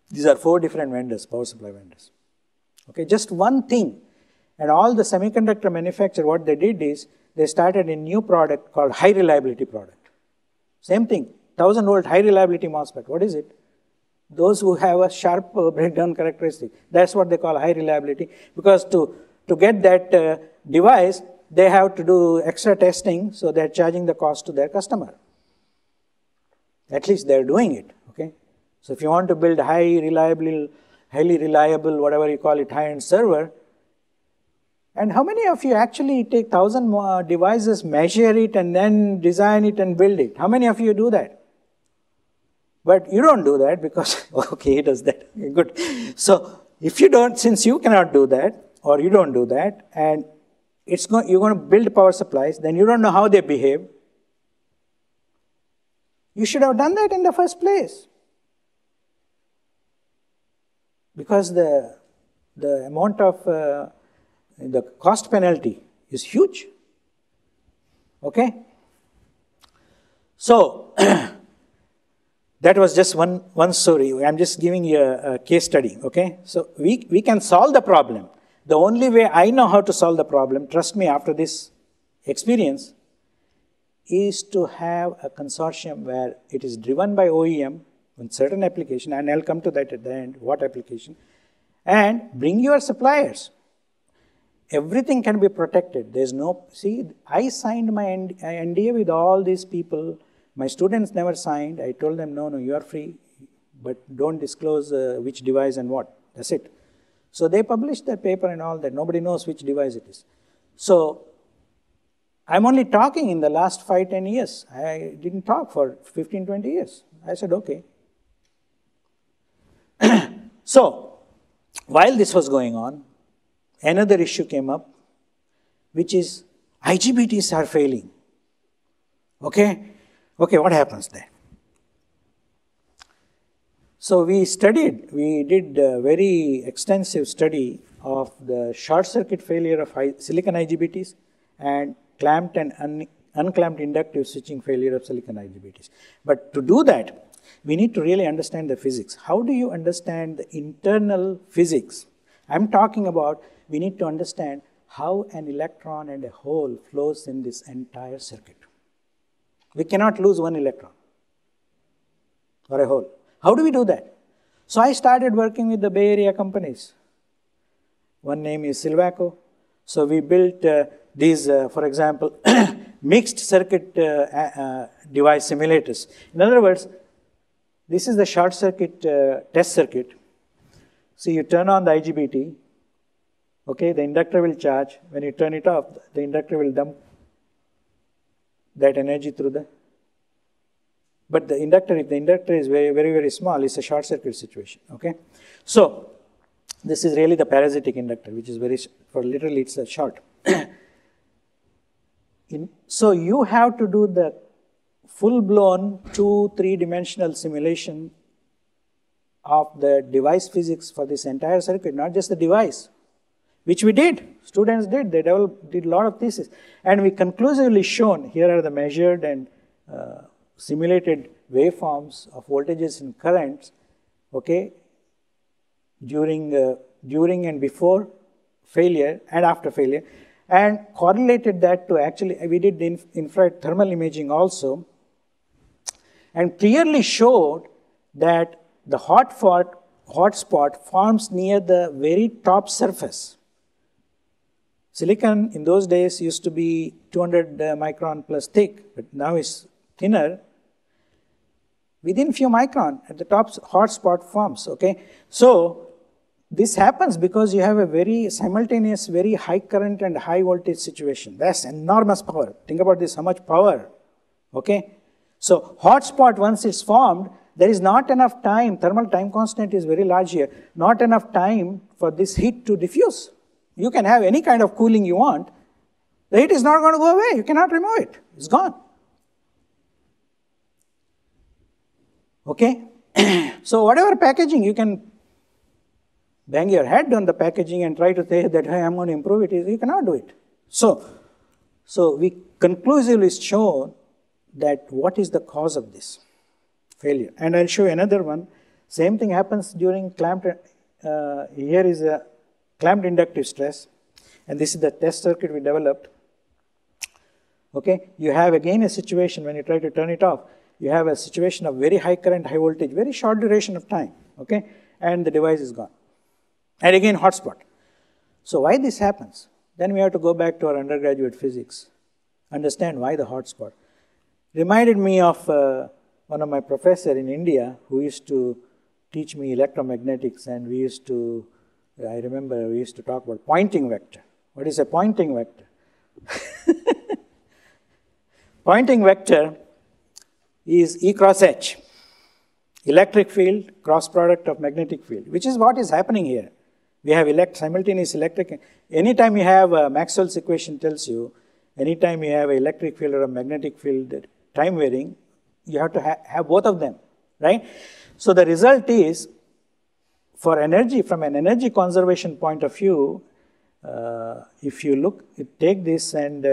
These are 4 different vendors, power supply vendors. Okay, just one thing. And all the semiconductor manufacturers, what they did is, they started a new product called high reliability product. Same thing, 1000 volt high reliability MOSFET. What is it? Those who have a sharp breakdown characteristic. That's what they call high reliability. Because to get that device, they have to do extra testing, so they're charging the cost to their customer. At least they're doing it, okay? So if you want to build highly reliable, whatever you call it, high-end server, and how many of you actually take 1000 devices, measure it, and then design it and build it? How many of you do that? But you don't do that because, okay, he does that, okay, good. So if you don't, since you cannot do that, or you don't do that, and you're going to build power supplies, then you don't know how they behave. You should have done that in the first place. Because the amount of, the cost penalty is huge. Okay? So, that was just one story. I'm just giving you a case study, okay? So, we can solve the problem. The only way I know how to solve the problem, trust me, after this experience, is to have a consortium where it is driven by OEM in certain application, and I'll come to that at the end, what application, and bring your suppliers. Everything can be protected. There's no, see, I signed my NDA with all these people. My students never signed. I told them, no, you are free, but don't disclose which device and what. That's it. So they published that paper and all that. Nobody knows which device it is. So I'm only talking in the last 5-10 years. I didn't talk for 15-20 years. I said, okay. So while this was going on, another issue came up, which is IGBTs are failing. Okay? Okay, what happens there? So we did a very extensive study of the short circuit failure of silicon IGBTs and clamped and unclamped inductive switching failure of silicon IGBTs. But to do that, we need to really understand the physics. How do you understand the internal physics? I'm talking about, we need to understand how an electron and a hole flows in this entire circuit. We cannot lose one electron or a hole. How do we do that? So I started working with the Bay Area companies. One name is Silvaco. So we built these, for example, mixed circuit device simulators. In other words, this is the short circuit test circuit. So you turn on the IGBT, okay, the inductor will charge. When you turn it off, the inductor will dump that energy through the, but the inductor, if the inductor is very, very, very small, it's a short circuit situation, okay? So this is really the parasitic inductor, which is very, for literally it's a short. So you have to do the full-blown 2-3-dimensional simulation of the device physics for this entire circuit, not just the device, which we did. Students did. They did a lot of thesis. And we conclusively shown, here are the measured and simulated waveforms of voltages and currents, okay, during and before failure and after failure, and correlated that to actually, we did the infrared thermal imaging also, and clearly showed that the hotspot forms near the very top surface. Silicon in those days used to be 200 micron plus thick, but now it's thinner. Within few micron, at the top, hot spot forms, okay? So, this happens because you have a very simultaneous, very high current and high voltage situation. That's enormous power. Think about this, how much power, okay? So, hot spot, once it's formed, there is not enough time, thermal time constant is very large here, not enough time for this heat to diffuse. You can have any kind of cooling you want, the heat is not going to go away, you cannot remove it, it's gone. Okay? So whatever packaging, you can bang your head on the packaging and try to say that, hey, I'm going to improve it, you cannot do it. So we conclusively shown that what is the cause of this failure. And I'll show you another one. Same thing happens during clamped, here is a clamped inductive stress, and this is the test circuit we developed. Okay, you have again a situation when you try to turn it off, you have a situation of very high current, high voltage, very short duration of time, okay, and the device is gone. And again hotspot. So why this happens? Then we have to go back to our undergraduate physics, understand why the hotspot. Reminded me of one of my professor in India who used to teach me electromagnetics, and we used to, I remember we used to talk about pointing vector. What is a pointing vector? Pointing vector is E cross H, electric field cross product of magnetic field, which is what is happening here. We have simultaneous electric, anytime you have Maxwell's equation tells you, anytime you have an electric field or a magnetic field time varying, you have to have both of them, right? So the result is, for energy, from an energy conservation point of view, if you take this and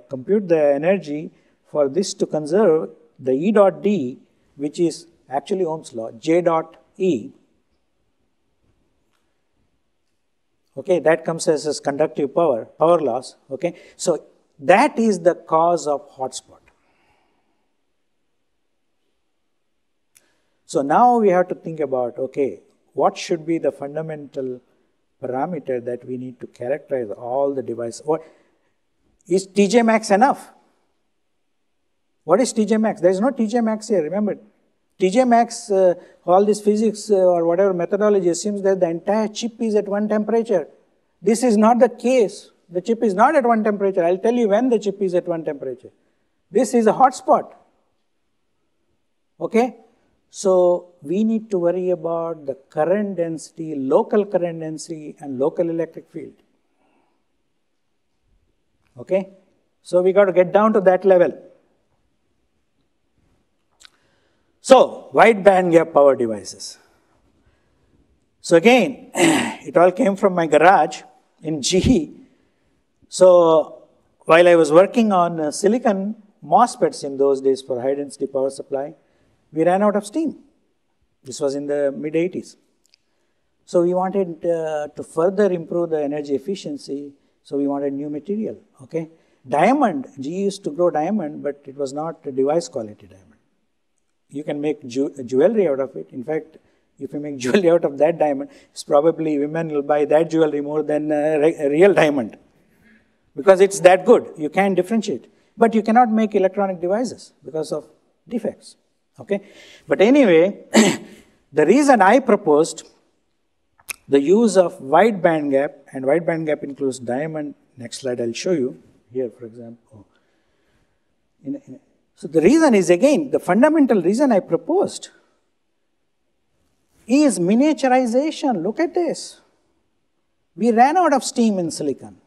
compute the energy for this to conserve, the E dot D, which is actually Ohm's law, J dot E, okay, that comes as conductive power loss, okay. So that is the cause of hotspot. So now we have to think about, okay, what should be the fundamental parameter that we need to characterize all the devices? What is TJ max enough? What is TJ max? There is no TJ max here, remember. TJ max, all this physics or whatever methodology assumes that the entire chip is at one temperature. This is not the case. The chip is not at one temperature. I'll tell you when the chip is at one temperature. This is a hotspot. Okay? So we need to worry about the current density, local current density, and local electric field. Okay? So we got to get down to that level. So, wide bandgap power devices. So again, it all came from my garage in GE. So, while I was working on silicon MOSFETs in those days for high density power supply, we ran out of steam. This was in the mid-80s. So we wanted to further improve the energy efficiency, so we wanted new material, okay? Diamond, GE used to grow diamond, but it was not a device quality diamond. You can make jewelry out of it. In fact, if you make jewelry out of that diamond, it's probably women will buy that jewelry more than a real diamond, because it's that good. You can differentiate. But you cannot make electronic devices because of defects, okay? But anyway, the reason I proposed the use of wide bandgap, and wide bandgap includes diamond. Next slide I'll show you. Here, for example. So the reason is, again, the fundamental reason I proposed is miniaturization. Look at this. We ran out of steam in silicon.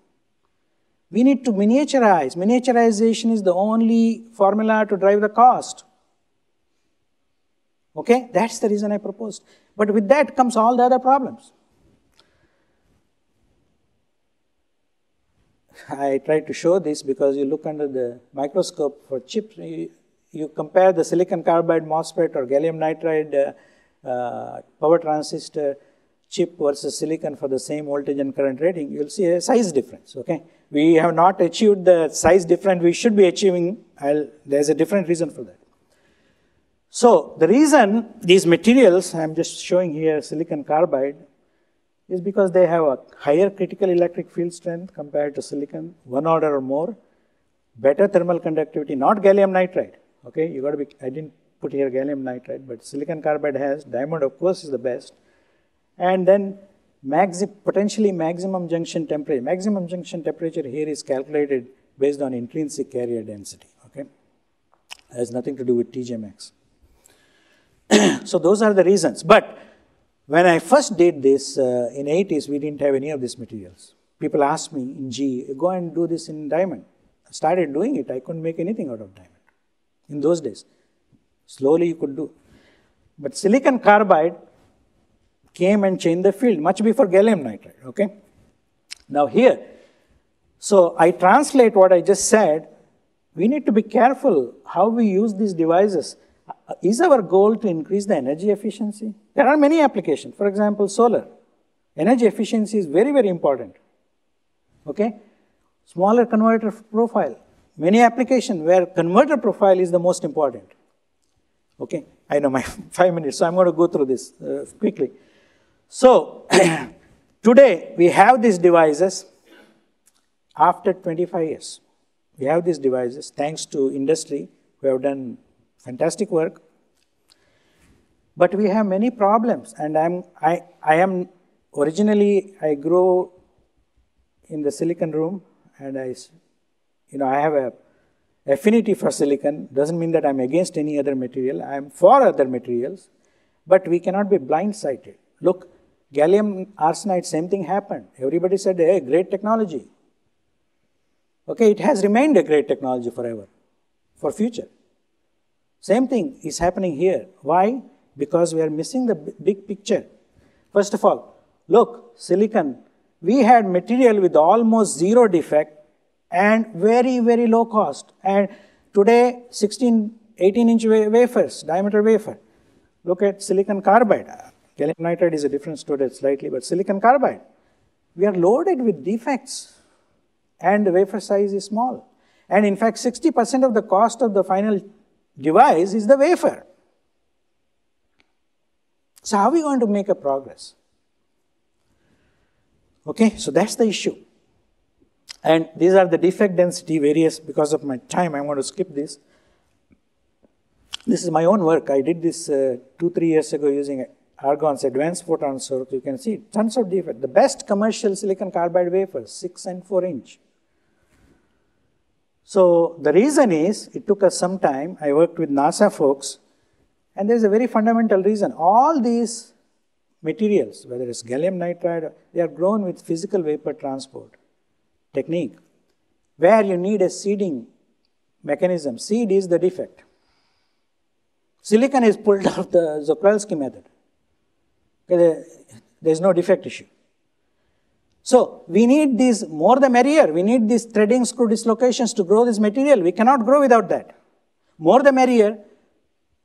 We need to miniaturize. Miniaturization is the only formula to drive the cost. Okay, that's the reason I proposed. But with that comes all the other problems. I tried to show this because you look under the microscope for chips, you compare the silicon carbide MOSFET or gallium nitride power transistor chip versus silicon for the same voltage and current rating, you'll see a size difference, okay? We have not achieved the size difference we should be achieving. There's a different reason for that. So the reason these materials, I'm just showing here silicon carbide, is because they have a higher critical electric field strength compared to silicon, 1 order or more, better thermal conductivity, not gallium nitride. Okay, you got to be, I didn't put here gallium nitride, but silicon carbide has, diamond of course is the best. And then potentially maximum junction temperature. Maximum junction temperature here is calculated based on intrinsic carrier density. Okay, it has nothing to do with TJ-max. So those are the reasons. But when I first did this in 80s, we didn't have any of these materials. People asked me in G, go and do this in diamond. I started doing it. I couldn't make anything out of diamond in those days. Slowly you could do. But silicon carbide came and changed the field much before gallium nitride. Okay. Now here, so I translate what I just said. We need to be careful how we use these devices. Is our goal to increase the energy efficiency? There are many applications. For example, solar. Energy efficiency is very, very important. Okay? Smaller converter profile. Many applications where converter profile is the most important. Okay? I know my 5 minutes, so I'm going to go through this quickly. So, today we have these devices after 25 years. We have these devices thanks to industry who have done fantastic work, but we have many problems. And I am originally I grew in the silicon room, and I have a affinity for silicon. Doesn't mean that I'm against any other material. I'm for other materials, but we cannot be blindsided. Look, gallium arsenide, same thing happened. Everybody said, hey, great technology. Okay, it has remained a great technology forever, for future. Same thing is happening here. Why? Because we are missing the big picture. First of all, look, silicon, we had material with almost zero defect and very, very low cost. And today, 16, 18-inch wafers, diameter wafer. Look at silicon carbide. Gallium nitride is a different story slightly, but silicon carbide. We are loaded with defects, and the wafer size is small. And in fact, 60% of the cost of the final device is the wafer. So how are we going to make a progress? Okay, so that's the issue. And these are the defect density various. Because of my time, I'm going to skip this. This is my own work. I did this 2-3 years ago using Argon's advanced photon source. You can see tons of defect. The best commercial silicon carbide wafers, 6 and 4 inch. So the reason is, it took us some time. I worked with NASA folks, and there's a very fundamental reason. All these materials, whether it's gallium nitride, they are grown with physical vapor transport technique, where you need a seeding mechanism. Seed is the defect. Silicon is pulled out the Czochralski method. Okay, there's no defect issue. So we need these, more the merrier. We need these threading screw dislocations to grow this material. We cannot grow without that. More the merrier.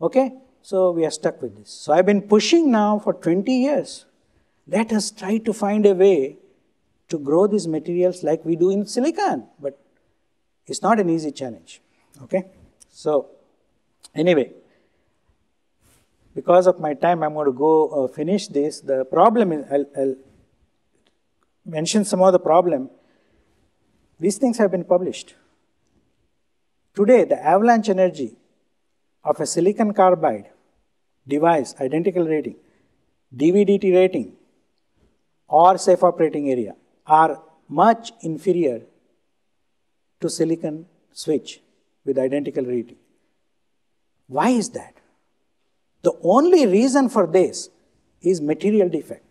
Okay, so we are stuck with this. So I've been pushing now for 20 years. Let us try to find a way to grow these materials like we do in silicon. But it's not an easy challenge. Okay, so anyway, because of my time, I'm going to go finish this. The problem is, I'll mention some of the problem. These things have been published. Today, the Avalanche Energy of a silicon carbide device, identical rating, DVDT rating, or safe operating area are much inferior to silicon switch with identical rating. Why is that? The only reason for this is material defect.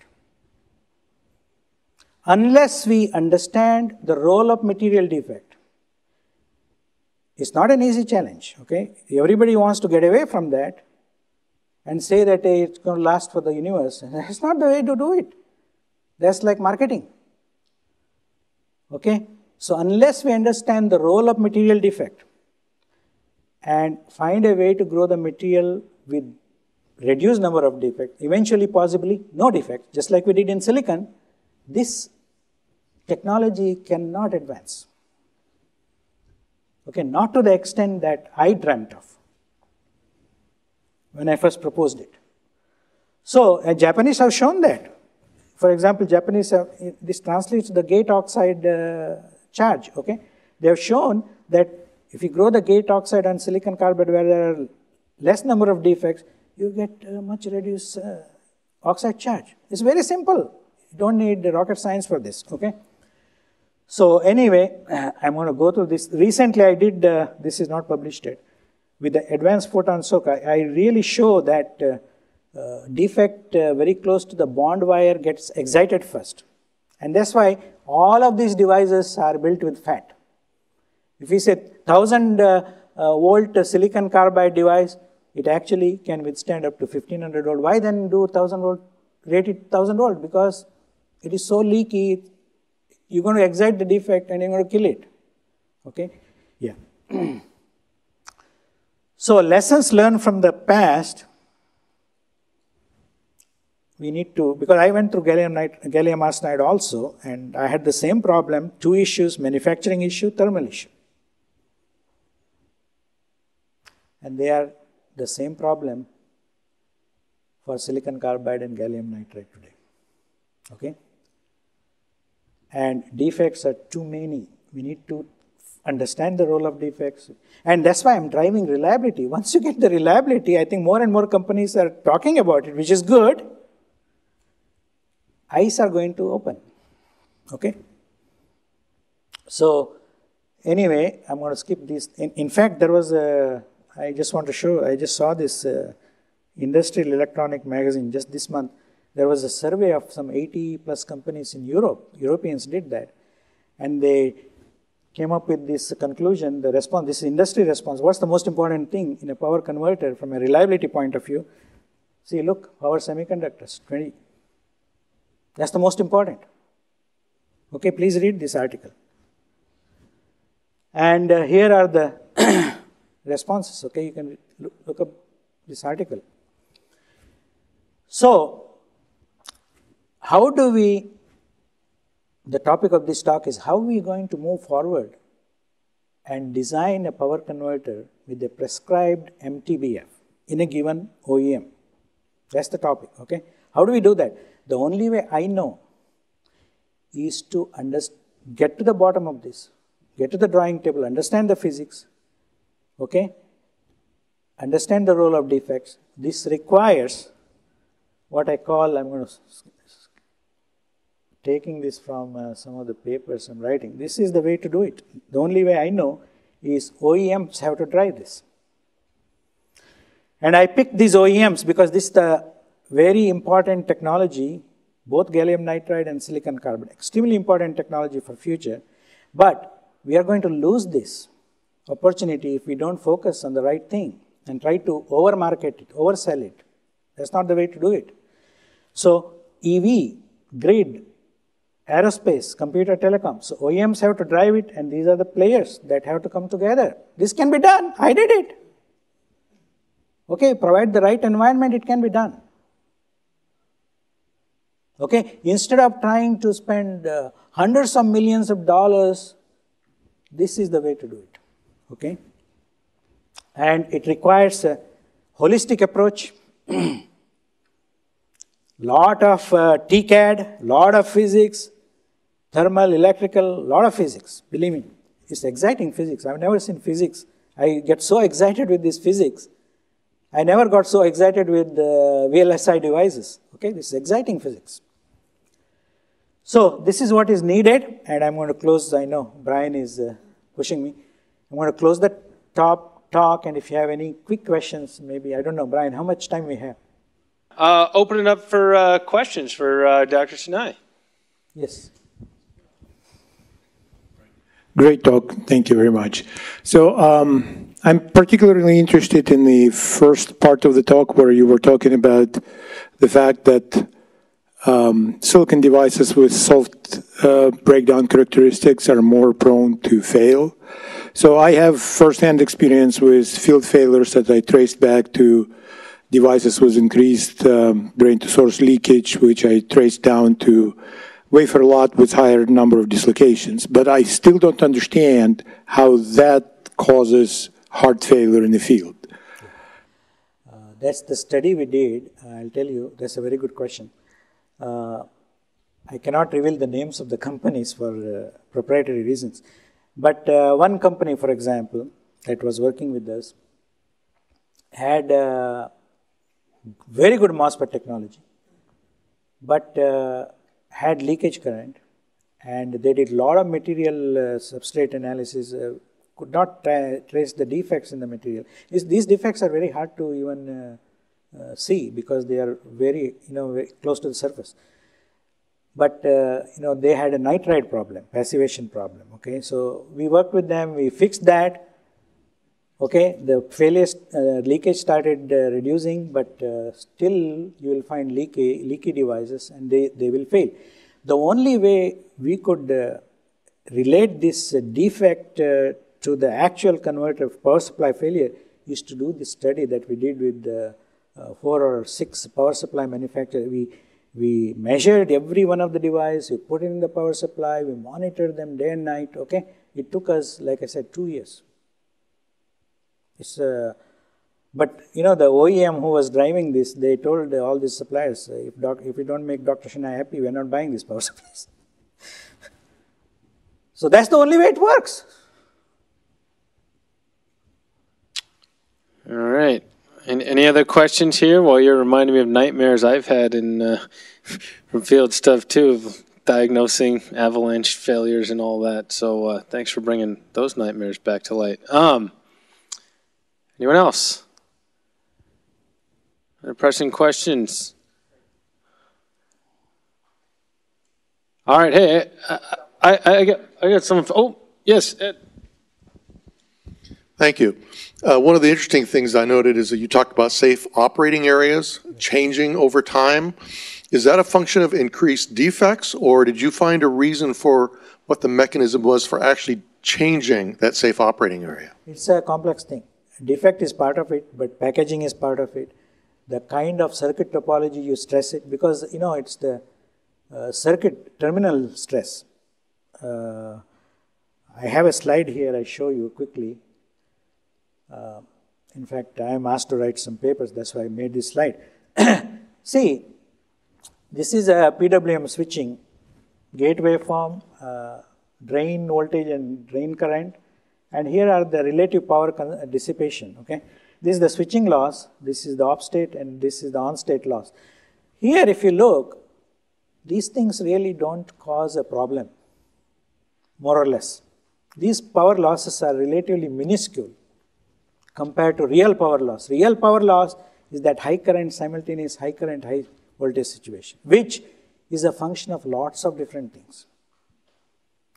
Unless we understand the role of material defect, it's not an easy challenge, okay? Everybody wants to get away from that and say that hey, it's going to last for the universe. It's not the way to do it. That's like marketing, okay? So unless we understand the role of material defect and find a way to grow the material with reduced number of defects, eventually possibly no defects, just like we did in silicon, this technology cannot advance. Okay, not to the extent that I dreamt of when I first proposed it. So, Japanese have shown that. For example, Japanese, this translates to the gate oxide charge, okay? They have shown that if you grow the gate oxide on silicon carbide where there are less number of defects, you get much reduced oxide charge. It's very simple. You don't need rocket science for this, okay? So anyway, I'm going to go through this. Recently I did, this is not published yet, with the advanced photon soak, I really show that defect very close to the bond wire gets excited first. And that's why all of these devices are built with FAT. If we say 1000 volt silicon carbide device, it actually can withstand up to 1500 volt. Why then do 1000 volt, rated 1000 volt? Because it is so leaky, you're going to excite the defect and you're going to kill it. Okay? Yeah. So lessons learned from the past, we need to, because I went through gallium arsenide also, and I had the same problem, two issues, manufacturing issue, thermal issue. And they are the same problem for silicon carbide and gallium nitride today. Okay? And defects are too many. We need to understand the role of defects. And that's why I'm driving reliability. Once you get the reliability, I think more and more companies are talking about it, which is good. Eyes are going to open. Okay? So, anyway, I'm going to skip this. In fact, there was a, I just want to show, I just saw this Industrial Electronic magazine just this month. There was a survey of some 80 plus companies in Europe. Europeans did that. And they came up with this conclusion, the response, this is industry response. What's the most important thing in a power converter from a reliability point of view? See, look, power semiconductors, 20. That's the most important. Okay, please read this article. And here are the responses. Okay, you can look up this article. So, how do we, the topic of this talk is how we are going to move forward and design a power converter with a prescribed MTBF in a given OEM. That's the topic, okay? How do we do that? The only way I know is to get to the bottom of this, get to the drawing table, understand the physics, okay? Understand the role of defects. This requires what I call, I'm going to, taking this from some of the papers I'm writing. This is the way to do it. The only way I know is OEMs have to drive this. And I picked these OEMs because this is the very important technology, both gallium nitride and silicon carbide, extremely important technology for future. But we are going to lose this opportunity if we don't focus on the right thing and try to over-market it, oversell it. That's not the way to do it. So EV, grid, aerospace, computer, telecom. So OEMs have to drive it, and these are the players that have to come together. This can be done. I did it. Okay, provide the right environment, it can be done. Okay, instead of trying to spend hundreds of millions of dollars, this is the way to do it. Okay, and it requires a holistic approach. Lot of TCAD, lot of physics, thermal, electrical, lot of physics. Believe me, it's exciting physics. I've never seen physics. I get so excited with this physics. I never got so excited with VLSI devices. Okay, this is exciting physics. So this is what is needed, and I'm going to close. I know Brian is pushing me. I'm going to close the talk, and if you have any quick questions, maybe, I don't know, Brian, how much time we have? Open it up for questions for Dr. Sinai. Yes. Great talk. Thank you very much. So I'm particularly interested in the first part of the talk where you were talking about the fact that silicon devices with soft breakdown characteristics are more prone to fail. So I have first-hand experience with field failures that I traced back to devices with increased drain-to-source leakage, which I traced down to wafer lot with higher number of dislocations. But I still don't understand how that causes heart failure in the field. That's the study we did. I'll tell you, that's a very good question. I cannot reveal the names of the companies for proprietary reasons. But one company, for example, that was working with us had very good MOSFET technology, but had leakage current, and they did a lot of material substrate analysis, could not trace the defects in the material. These defects are very hard to even see because they are very, very close to the surface. But they had a nitride problem, passivation problem. Okay, so we worked with them, we fixed that. Okay, the leakage started reducing, but still you will find leaky devices and they will fail. The only way we could relate this defect to the actual converter power supply failure is to do this study that we did with 4 or 6 power supply manufacturers. We measured every one of the devices, we put it in the power supply, we monitored them day and night. Okay, it took us, like I said, 2 years. But the OEM who was driving this, they told all these suppliers, if we don't make Dr. Shina happy, we're not buying these power supplies. So that's the only way it works. All right. Any other questions here? Well, you're reminding me of nightmares I've had from field stuff too, of diagnosing avalanche failures and all that. So thanks for bringing those nightmares back to light. Anyone else? Any pressing questions? All right. Hey, I got some. Oh, yes, Ed. Thank you. One of the interesting things I noted is that you talked about safe operating areas changing over time. Is that a function of increased defects, or did you find a reason for what the mechanism was for actually changing that safe operating area? It's a complex thing. Defect is part of it, but packaging is part of it. The kind of circuit topology you stress it, because it's the circuit terminal stress. I have a slide here I show you quickly. In fact, I am asked to write some papers, that's why I made this slide. See, this is a PWM switching, gate waveform, drain voltage and drain current, and here are the relative power dissipation. Okay, this is the switching loss, this is the off state, and this is the on state loss. Here, if you look, these things really don't cause a problem, more or less. These power losses are relatively minuscule compared to real power loss. Real power loss is that high current, simultaneous high current, high voltage situation, which is a function of lots of different things.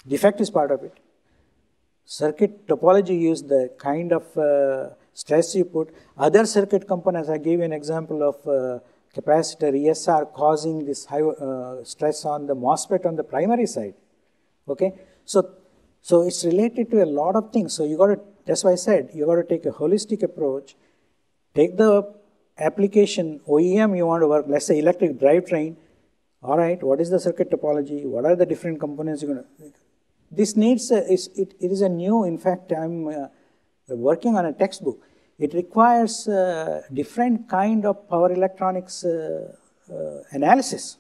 Defect is part of it. Circuit topology is the kind of stress you put. Other circuit components, I gave you an example of capacitor ESR causing this high stress on the MOSFET on the primary side. Okay, so it's related to a lot of things. So you got to, that's why I said, you got to take a holistic approach. Take the application OEM you want to work, let's say electric drivetrain. All right, what is the circuit topology? What are the different components you're going to? This needs, it is a new, in fact, I'm working on a textbook. It requires different kind of power electronics analysis.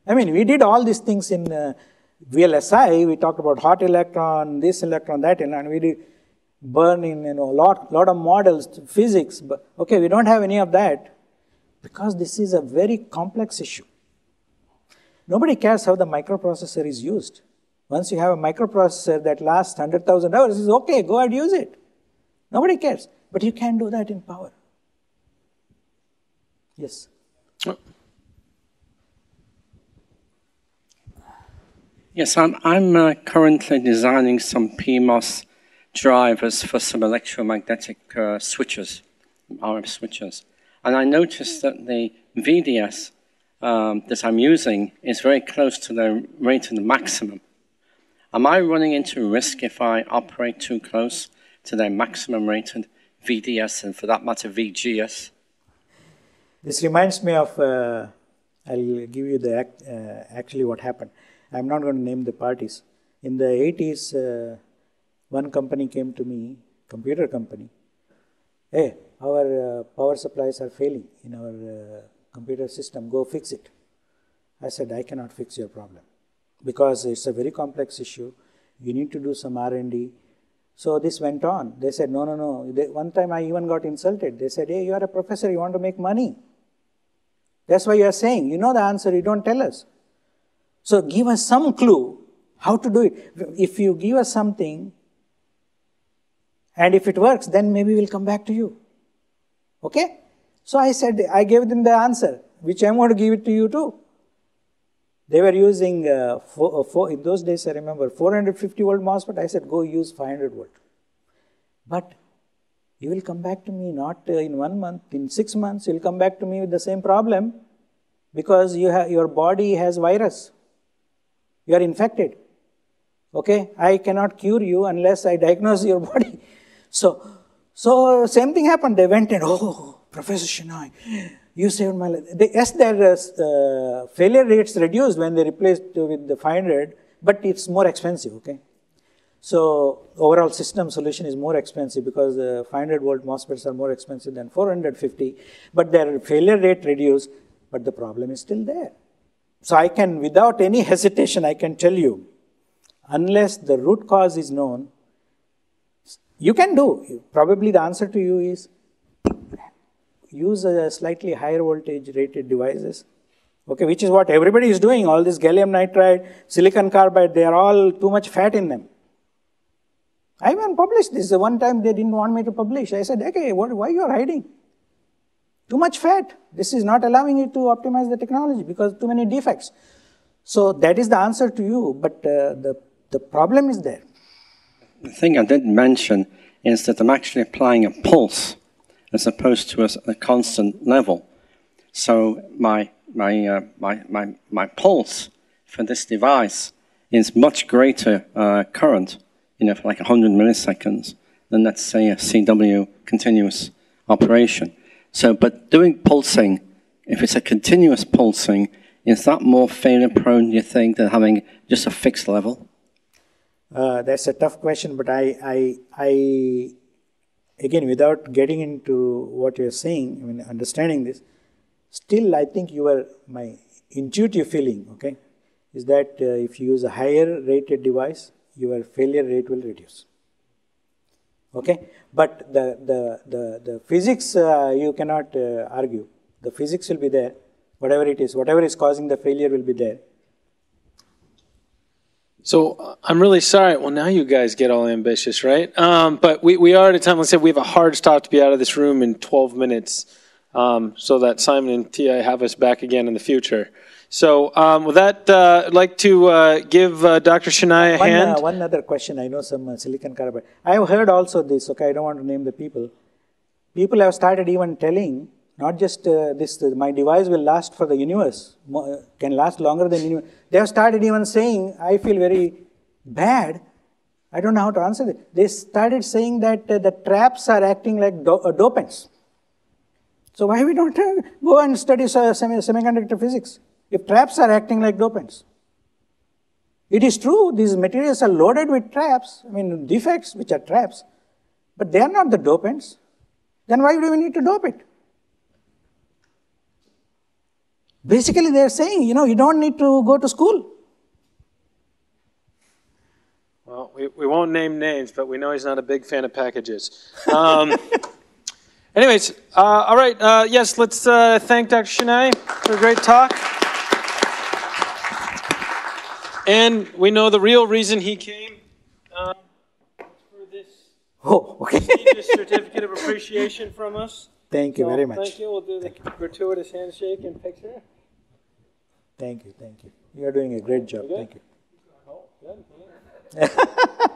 I mean, we did all these things in VLSI. We talked about hot electron, this electron, that electron. We did burn in lot of models, physics. But okay, we don't have any of that because this is a very complex issue. Nobody cares how the microprocessor is used. Once you have a microprocessor that lasts 100,000 hours, it's okay, go ahead, use it. Nobody cares. But you can't do that in power. Yes. Yes, I'm currently designing some PMOS drivers for some electromagnetic switches, RF switches. And I noticed that the VDS that I'm using is very close to the rate of the maximum. Am I running into risk if I operate too close to their maximum rated VDS and for that matter VGS? This reminds me of, I'll give you the actually what happened. I'm not going to name the parties. In the 80s, one company came to me, computer company. Hey, our power supplies are failing in our computer system, go fix it. I said, I cannot fix your problem because it's a very complex issue. You need to do some R&D. So this went on. They said, no. One time I even got insulted. They said, hey, you are a professor, you want to make money. That's why you are saying, you know the answer, you don't tell us. So give us some clue how to do it. If you give us something, and if it works, then maybe we'll come back to you. Okay? So I said, I gave them the answer, which I'm going to give it to you too. They were using, in those days I remember, 450 volt MOSFET. I said, go use 500 volt. But you will come back to me not in 1 month, in 6 months, you'll come back to me with the same problem because your body has virus. You are infected. Okay? I cannot cure you unless I diagnose your body. So same thing happened. They went and, oh, Professor Shenoy, you saved my life. Yes, their failure rates reduced when they replaced with the 500, but it's more expensive, okay? So overall system solution is more expensive because 500 volt MOSFETs are more expensive than 450, but their failure rate reduced, but the problem is still there. So I can, without any hesitation, I can tell you, unless the root cause is known, you can do. Probably the answer to you is use a slightly higher voltage rated devices, okay, which is what everybody is doing. All this gallium nitride, silicon carbide, they are all too much fat in them. I even published this. One time they didn't want me to publish. I said, okay, why you are hiding? Too much fat. This is not allowing you to optimize the technology because too many defects. So that is the answer to you, but the problem is there. The thing I didn't mention is that I'm actually applying a pulse as opposed to a constant level. So my pulse for this device is much greater current, for like 100 milliseconds than, let's say, a CW continuous operation. So, but doing pulsing, if it's a continuous pulsing, is that more failure prone, do you think, than having just a fixed level? That's a tough question, but I again, without getting into what you're saying, understanding this, still I think my intuitive feeling, okay, is that if you use a higher rated device, your failure rate will reduce. Okay, but the physics you cannot argue. The physics will be there, whatever it is, whatever is causing the failure will be there. So I'm really sorry. Well, now you guys get all ambitious, right? But we are at a time, let's say we have a hard stop to be out of this room in 12 minutes so that Simon and T.I. have us back again in the future. So with that, I'd like to give Dr. Shenoy a hand. One other question. I know some silicon carbide. I have heard also this, okay, I don't want to name the people. People have started even telling, not just my device will last for the universe, can last longer than universe. They have started even saying, I feel very bad. I don't know how to answer this. They started saying that the traps are acting like dopants. So why we don't go and study semiconductor physics if traps are acting like dopants? It is true, these materials are loaded with traps, defects which are traps, but they are not the dopants. Then why do we need to dope it? Basically, they are saying, you don't need to go to school. Well, we won't name names, but we know he's not a big fan of packages. Anyways, all right. Yes, let's thank Dr. Shenoy for a great talk. And we know the real reason he came for this prestigious certificate of appreciation from us. Thank you very much. Thank you. We'll do the gratuitous handshake and picture. Thank you. You are doing a great job. Thank you. Oh, good.